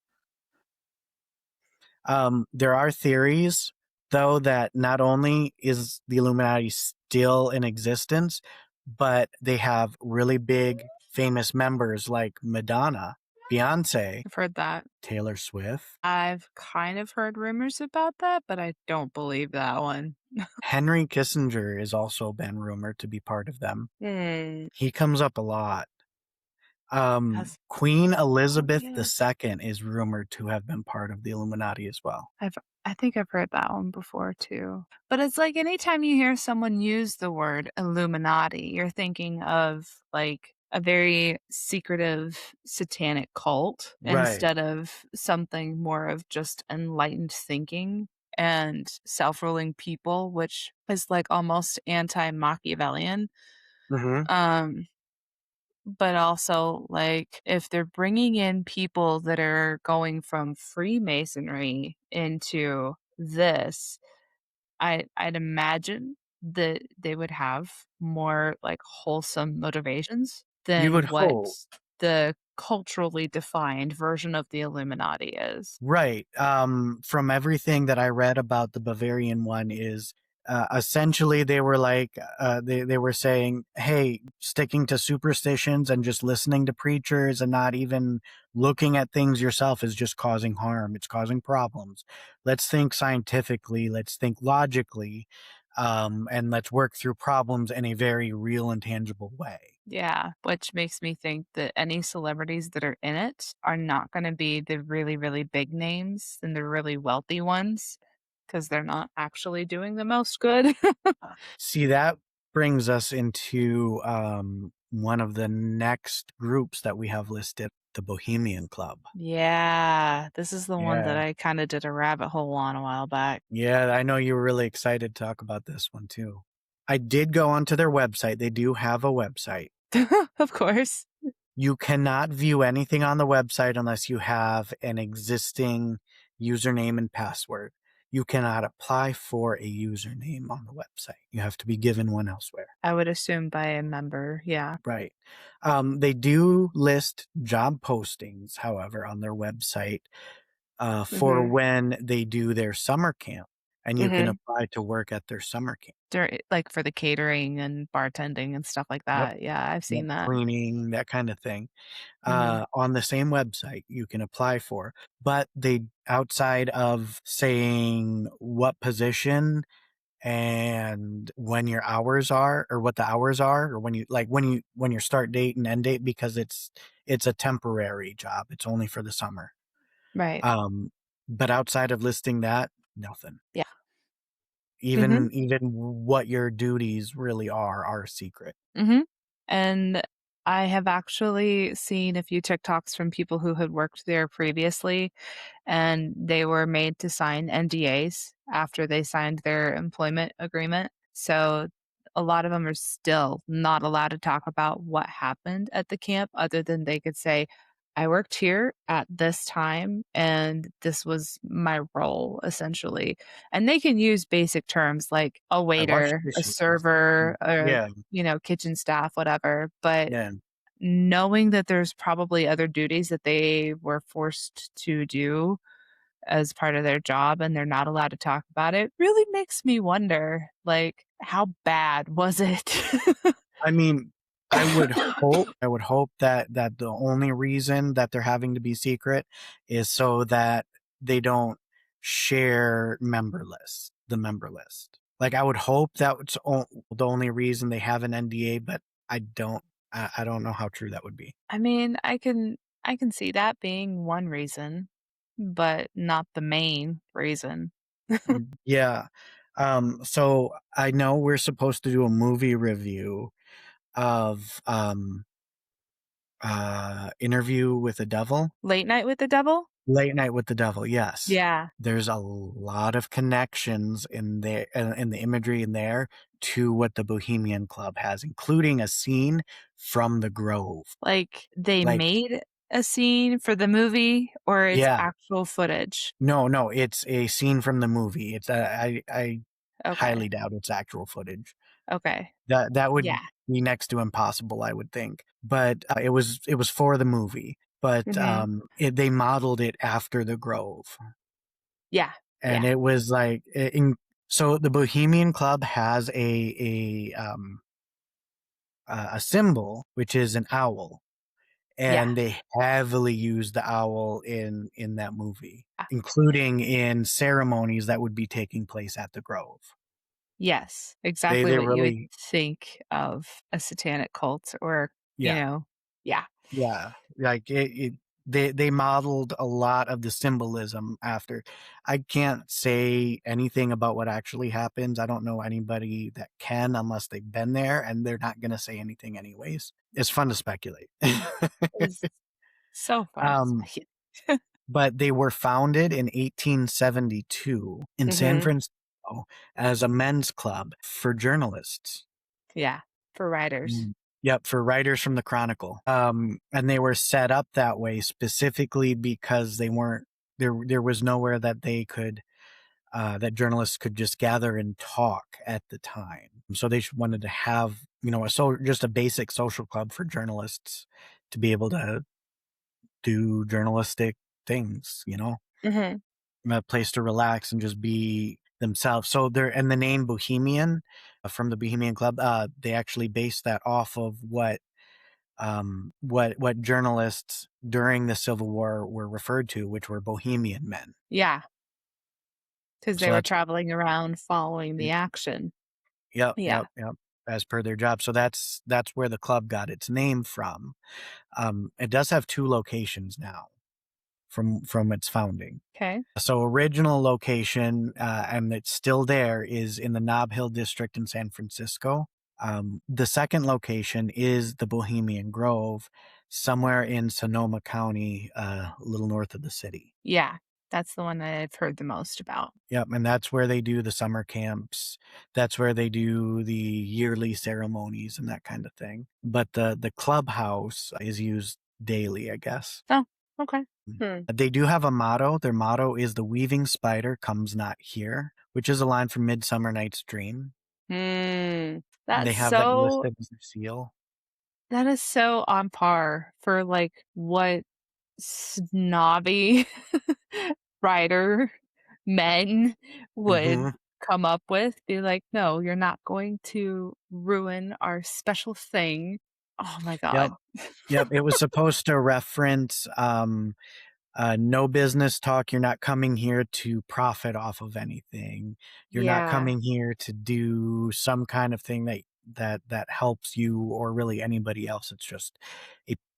There are theories, though, that not only is the Illuminati still in existence, but they have really big, famous members like Madonna, Beyonce, I've heard that. Taylor Swift. I've kind of heard rumors about that, but I don't believe that one. Henry Kissinger has also been rumored to be part of them. Hmm. He comes up a lot. Queen Oh, Elizabeth yeah. II is rumored to have been part of the Illuminati as well. I've I think I've heard that one before too. But it's like anytime you hear someone use the word Illuminati, you're thinking of like a very secretive satanic cult Right. instead of something more of just enlightened thinking and self-ruling people, which is like almost anti-Machiavellian. Mhm. Um but also, like, if they're bringing in people that are going from Freemasonry into this, I'd imagine that they would have more, like, wholesome motivations You than would what hope. the culturally defined version of the Illuminati is. Right. From everything that I read about the Bavarian one is essentially they were like they were saying, hey, sticking to superstitions and just listening to preachers and not even looking at things yourself is just causing harm. It's causing problems. Let's think scientifically. Let's think logically, and let's work through problems in a very real and tangible way. Yeah, which makes me think that any celebrities that are in it are not gonna be the really, really big names and the really wealthy ones, because 'cause they're not actually doing the most good. See, that brings us into one of the next groups that we have listed, the Bohemian Club. Yeah, this is the one that Yeah. I kinda did a rabbit hole on a while back. Yeah, I know you were really excited to talk about this one too. I did go onto their website. They do have a website. Of course. You cannot view anything on the website unless you have an existing username and password. You cannot apply for a username on the website. You have to be given one elsewhere. I would assume by a member, yeah. Right. They do list job postings, however, on their website for Mhm, when they do their summer camp, and you can mhm. apply to work at their summer camp. Like, for the catering and bartending and stuff like Yep. that, yeah, I've Yep. seen that. Cleaning, that kind of thing. Mhm, On the same website, you can apply for, but they outside of saying what position and when your hours are or what the hours are or when your start date and end date because it's a temporary job. It's only for the summer. right. Um, but outside of listing that, nothing. Yeah. Mhm, Even what your duties really are secret. mhm. And I have actually seen a few TikToks from people who had worked there previously, and they were made to sign NDAs after they signed their employment agreement. So a lot of them are still not allowed to talk about what happened at the camp other than they could say, I worked here at this time and this was my role essentially. And they can use basic terms like a I washed waiter, a dishes. server, or Yeah, kitchen staff, whatever. But yeah. knowing that there's probably other duties that they were forced to do as part of their job and they're not allowed to talk about it really makes me wonder, like, how bad was it? I mean, I would hope that the only reason that they're having to be secret is so that they don't share the member list. Like, I would hope that's the only reason they have an NDA, but I don't know how true that would be. I mean, I can see that being one reason, but not the main reason. Yeah. So I know we're supposed to do a movie review of, Interview with the Devil. Late Night with the Devil? Late Night with the Devil, yes. Yeah, There's a lot of connections in the imagery in there to what the Bohemian Club has, including a scene from The Grove. like, they Like made a scene for the movie or it's yeah. actual footage? No, no, it's a scene from the movie. I Okay, highly doubt it's actual footage. okay. That Yeah. would be next to impossible, I would think. But, it was for the movie, but, Mhm. they modeled it after The Grove. Yeah, And yeah, it was like so the Bohemian Club has a symbol, which is an owl, yeah, and they heavily use the owl in that movie, ah, including in ceremonies that would be taking place at the Grove. yes, They exactly they what you would really think of a satanic cult or, you yeah. know yeah. Yeah, like they modeled a lot of the symbolism after. I can't say anything about what actually happens. I don't know anybody that can unless they've been there, and they're not gonna say anything anyways. It's fun to speculate. It's so fun to Um, speculate. but they were founded in 1872 in San Mhm. Francisco as a men's club for journalists. Yeah, for writers. Mm. Yep, for writers from the Chronicle. And they were set up that way specifically because they weren't there was nowhere that they could that journalists could just gather and talk at the time. So they wanted to have, just a basic social club for journalists to be able to do journalistic things, Mhm. a place to relax and just be themselves. So they're and the name Bohemian from the Bohemian Club, they actually based that off of what journalists during the Civil War were referred to, which were Bohemian men. Yeah, because they So were that's traveling around following the action. yep, Yeah, yep, yep. As per their job. So that's where the club got its name from. It does have two locations now from its founding. okay. So original location, and it's still there, is in the Nob Hill district in San Francisco. The second location is the Bohemian Grove, somewhere in Sonoma County, a little north of the city. Yeah, that's the one that I've heard the most about. Yep, and that's where they do the summer camps. That's where they do the yearly ceremonies and that kind of thing. But the clubhouse is used daily, I guess. Oh, okay. Mm. Hmm. They do have a motto. Their motto is "The weaving spider comes not here," which is a line from Midsummer Night's Dream. Hmm. That's They have that so listed as their seal. that is so on par for, like, what snobby writer men would Mhm. come up with, be like, "No, you're not going to ruin our special thing." Oh my Yep, god. yep. It was supposed to reference, no business talk. You're not coming here to profit off of anything. You're not Yeah. coming here to do some kind of thing that helps you or really anybody else. It's just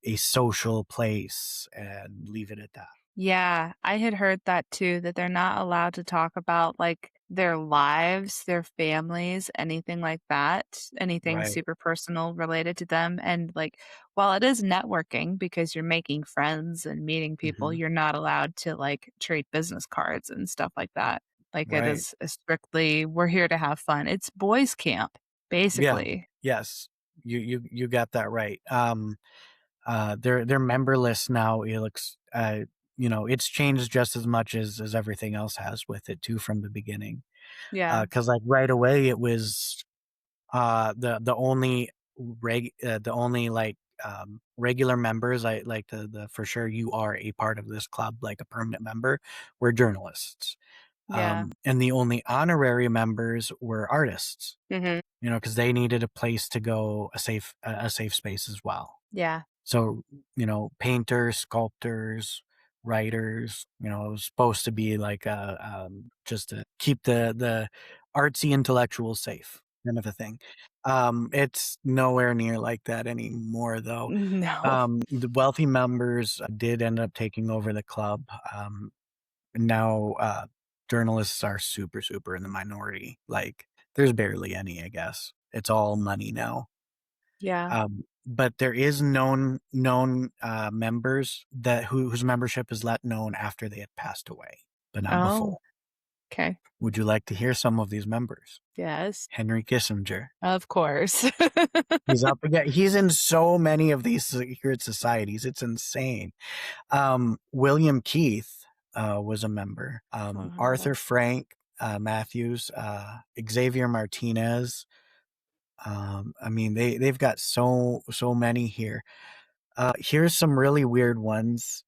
a social place, and leave it at that. Yeah, I had heard that too, that they're not allowed to talk about, like, their lives, their families, anything like that, anything Right. super personal related to them, and, like, while it is networking because you're making friends and meeting people, Mhm. you're not allowed to, like, trade business cards and stuff like that. Like, it Right. is a strictly, "We're here to have fun." It's boys' camp, Yeah. basically. Yes. You got that right. Their member list now, it looks, it's changed just as much as everything else has with it too from the beginning. Yeah, Because like right away it was the only the only like regular members, I like the for sure you are a part of this club, like a permanent member, were journalists. yeah. And the only honorary members were artists, Mhm. because they needed a place to go, a safe space as well. Yeah, So, painters, sculptors, writers, it was supposed to be like just to keep the artsy intellectuals safe, kind of a thing. It's nowhere near like that anymore, though. no. The wealthy members did end up taking over the club. Now, journalists are super, super in the minority. Like, there's barely any, I guess. It's all money now. Yeah. But there is known members whose membership is let known after they had passed away, but not Oh, before. okay. Would you like to hear some of these members? Yes. Henry Kissinger. Of course. He's up again. He's in so many of these secret societies. It's insane. William Keith was a member. Wow. Arthur Frank Matthews, Xavier Martinez. I mean, they've got so many here. Here's some really weird ones.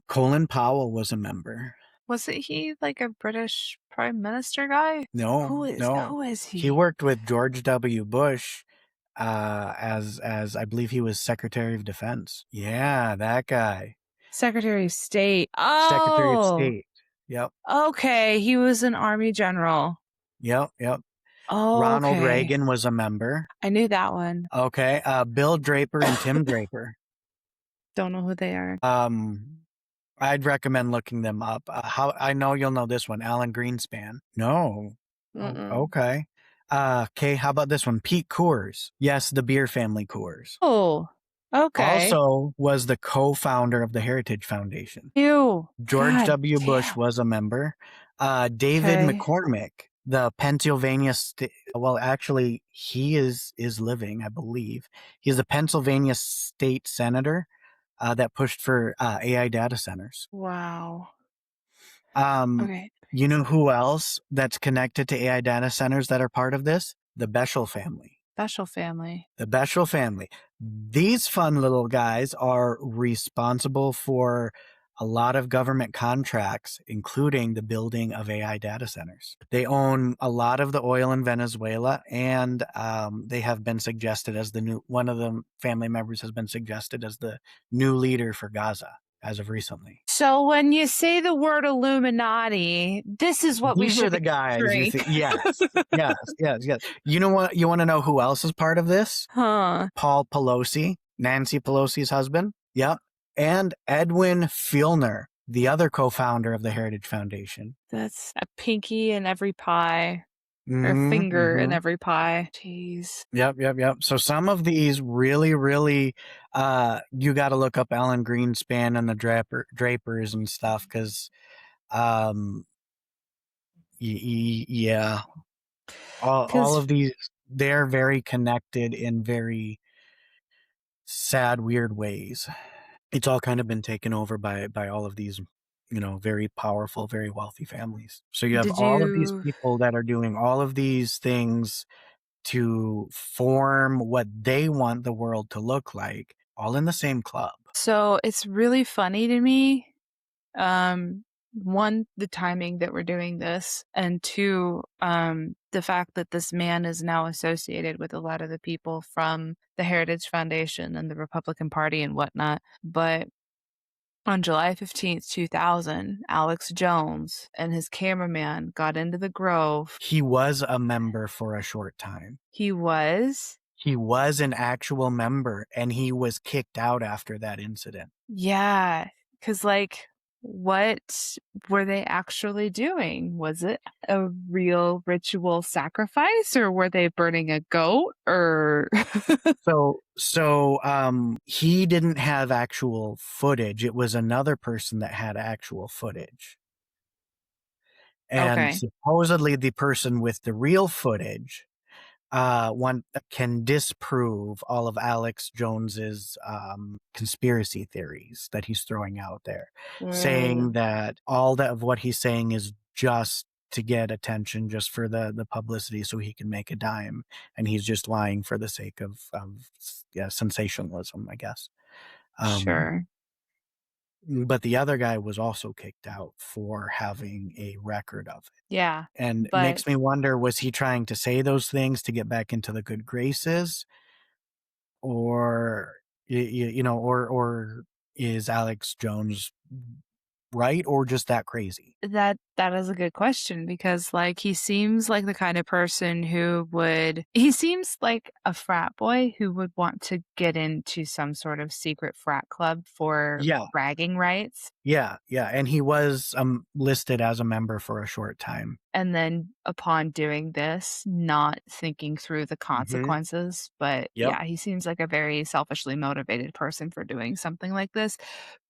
Colin Powell was a member. Wasn't he like a British prime minister guy? No, no. Who is He he? worked with George W. Bush, as I believe he was Secretary of Defense. Yeah, that guy. Secretary of State. Secretary of Oh, State. Yep, okay. He was an army general. yep, yep. Oh, Ronald okay. Reagan was a member. I knew that one. Okay, Bill Draper and Tim Draper. Don't know who they are. Um, I'd recommend looking them up. How I know you'll know this one, Alan Greenspan. No. Oh, Mm-mm. okay. Okay, how about this one? Pete Coors. Yes, the beer family Coors. Oh, okay. Also was the co-founder of the Heritage Foundation. Ew. George God W. Bush damn. was a member. David Okay. McCormick, the Pennsylvania state, well, actually, he is living, I believe. He's a Pennsylvania state senator that pushed for AI data centers. Wow. Um, Okay. you know who else that's connected to AI data centers that are part of this? The Beschel family. Special family. The Beschel family. These fun little guys are responsible for a lot of government contracts, including the building of AI data centers. They own a lot of the oil in Venezuela, and they have been suggested as the new, one of the family members has been suggested as the new leader for Gaza as of recently. So when you say the word Illuminati, this is what we These are should be the guys you picturing. think. Yes, yes, yes, yes. You know what? You want to know who else is part of this? Huh. Paul Pelosi, Nancy Pelosi's husband. Yep. And Edwin Fielner, the other co-founder of the Heritage Foundation. That's a pinky in every pie or Hmm. finger in Hmm. every pie. Jeez. Yep, yep, yep. So some of these really, really, you got to look up Alan Greenspan and the Drapers and stuff because, um, yeah, all Because of these, they're very connected in very sad, weird ways. It's all kind of been taken over by all of these, very powerful, very wealthy families. So you have did all of these you people that are doing all of these things to form what they want the world to look like, all in the same club. so it's really funny to me. Um, one, the timing that we're doing this, and two, the fact that this man is now associated with a lot of the people from the Heritage Foundation and the Republican Party and whatnot. But on July 15th, 2000, Alex Jones and his cameraman got into the Grove. He was a member for a short time. He was, He was an actual member and he was kicked out after that incident. yeah, because like, what were they actually doing? Was it a real ritual sacrifice, or were they burning a goat, or So he didn't have actual footage. It was another person that had actual footage. And okay, supposedly the person with the real footage one can disprove all of Alex Jones's conspiracy theories that he's throwing out there, saying mm, that all that of what he's saying is just to get attention, just for the publicity, so he can make a dime, and he's just lying for the sake of yeah, sensationalism, I guess. Um, sure, but the other guy was also kicked out for having a record of it. yeah, And it but makes me wonder, was he trying to say those things to get back into the good graces? Or, or is Alex Jones right or just that crazy? that is a good question because, like, he seems like the kind of person who would he seems like a frat boy who would want to get into some sort of secret frat club for Yeah, bragging rights, yeah, yeah, and he was, listed as a member for a short time. and then upon doing this, not thinking through the Mhm, consequences. But yep, yeah, he seems like a very selfishly motivated person for doing something like this,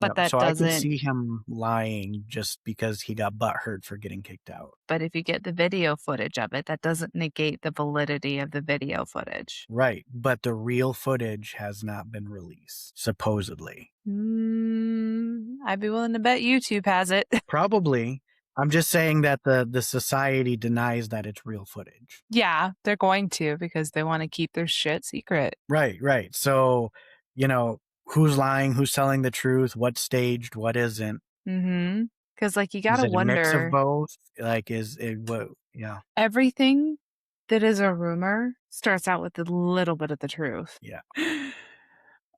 but yep, that so I could doesn't see him lying just because he got butthurt for getting kicked out. but if you get the video footage of it, that doesn't negate the validity of the video footage. Right, but the real footage has not been released, supposedly. I'd be willing to bet YouTube has it. Probably. I'm just saying that the society denies that it's real footage. Yeah, they're going to because they wanna keep their shit secret. Right, right. So, you know, who's lying, who's telling the truth, what's staged, what isn't. Because like, you Is gotta it a mix of wonder, both? Like, is it what? Yeah, everything that is a rumor starts out with a little bit of the truth. yeah,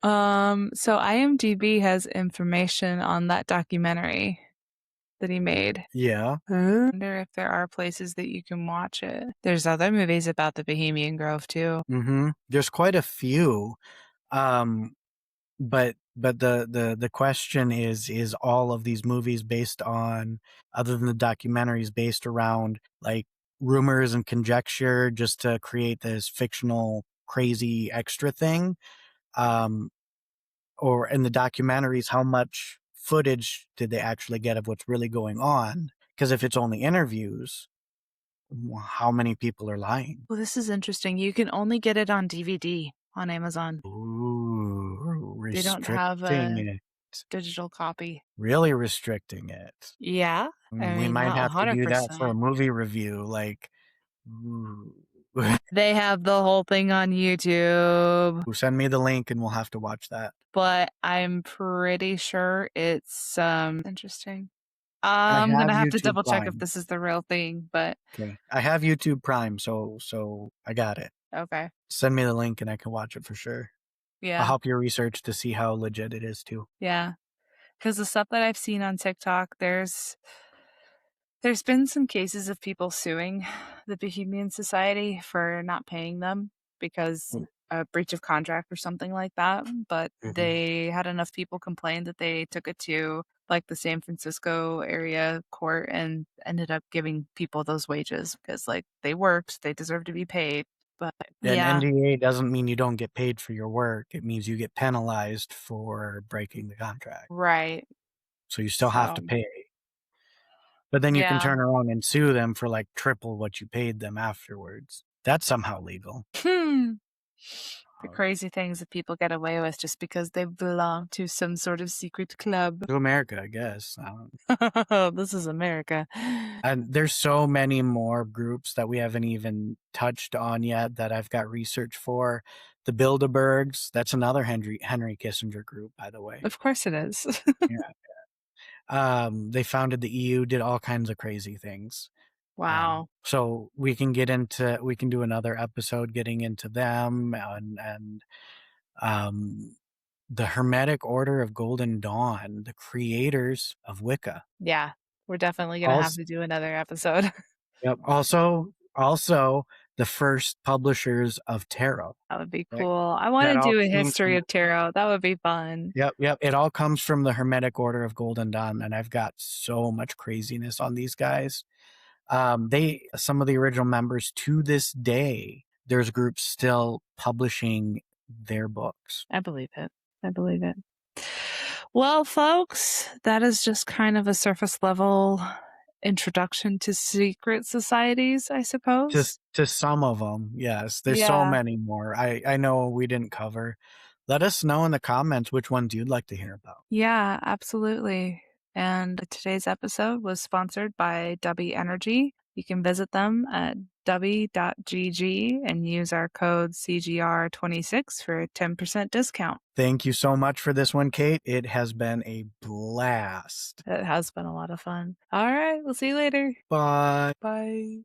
So IMDb has information on that documentary that he made. yeah. I wonder if there are places that you can watch it. There's other movies about the Bohemian Grove too. Mm-hmm. There's quite a few, um, but but the question is all of these movies based on, other than the documentaries, based around, like, rumors and conjecture just to create this fictional crazy extra thing? Um, or in the documentaries, how much footage did they actually get of what's really going on? Because if it's only interviews, how many people are lying? Well, this is interesting. You can only get it on DVD on Amazon. Ooh, They don't have restricting a it. digital copy. Really restricting it. Yeah, I We mean, might not have to do that for a 100%. movie review, like, ooh. They have the whole thing on YouTube, Send me the link and we'll have to watch that. but I'm pretty sure it's, interesting. I I'm have gonna have to YouTube double check if Prime. this is the real thing, but Okay. I have YouTube Prime, so I got it. okay. Send me the link and I can watch it for sure. I'll Yeah, help you research to see how legit it is too. yeah. Because the stuff that I've seen on TikTok, there's been some cases of people suing the Bohemian Society for not paying them because Mm, a breach of contract or something like that, but mhm. they had enough people complain that they took it to, like, the San Francisco area court and ended up giving people those wages because, like, they worked, they deserve to be paid, but An yeah. NDA doesn't mean you don't get paid for your work. It means you get penalized for breaking the contract. Right. So you still have to So, pay. But then you can yeah. turn around and sue them for, like, triple what you paid them afterwards. That's somehow legal. Hmm. The Uh, crazy things that people get away with just because they belong to some sort of secret club. to America, I guess. This is America. And there's so many more groups that we haven't even touched on yet that I've got research for. The Bilderbergs, that's another Henry Kissinger group, by the way. Of course it is. Yeah. They founded the EU, did all kinds of crazy things. Wow. So we can do another episode getting into them and um, the Hermetic Order of Golden Dawn, the creators of Wicca. Yeah. We're definitely gonna have Also, to do another episode. yep, also the first publishers of tarot. That would be Right? cool. I That wanna all do a came history from, of tarot. That would be fun. yep, yep, it all comes from the Hermetic Order of Golden Dawn, and I've got so much craziness on these guys. They some of the original members to this day, there's groups still publishing their books. I believe it. I believe it. Well, folks, that is just kind of a surface level introduction to secret societies, I suppose. To some of them, yes. There's so Yeah. many more. I know we didn't cover. Let us know in the comments which ones you'd like to hear about. Yeah, absolutely. And today's episode was sponsored by Dubby Energy. You can visit them at dubby.gg and use our code CGR26 for a 10% discount. Thank you so much for this one, Kate. It has been a blast. It has been a lot of fun. All right, we'll see you later. Bye. Bye.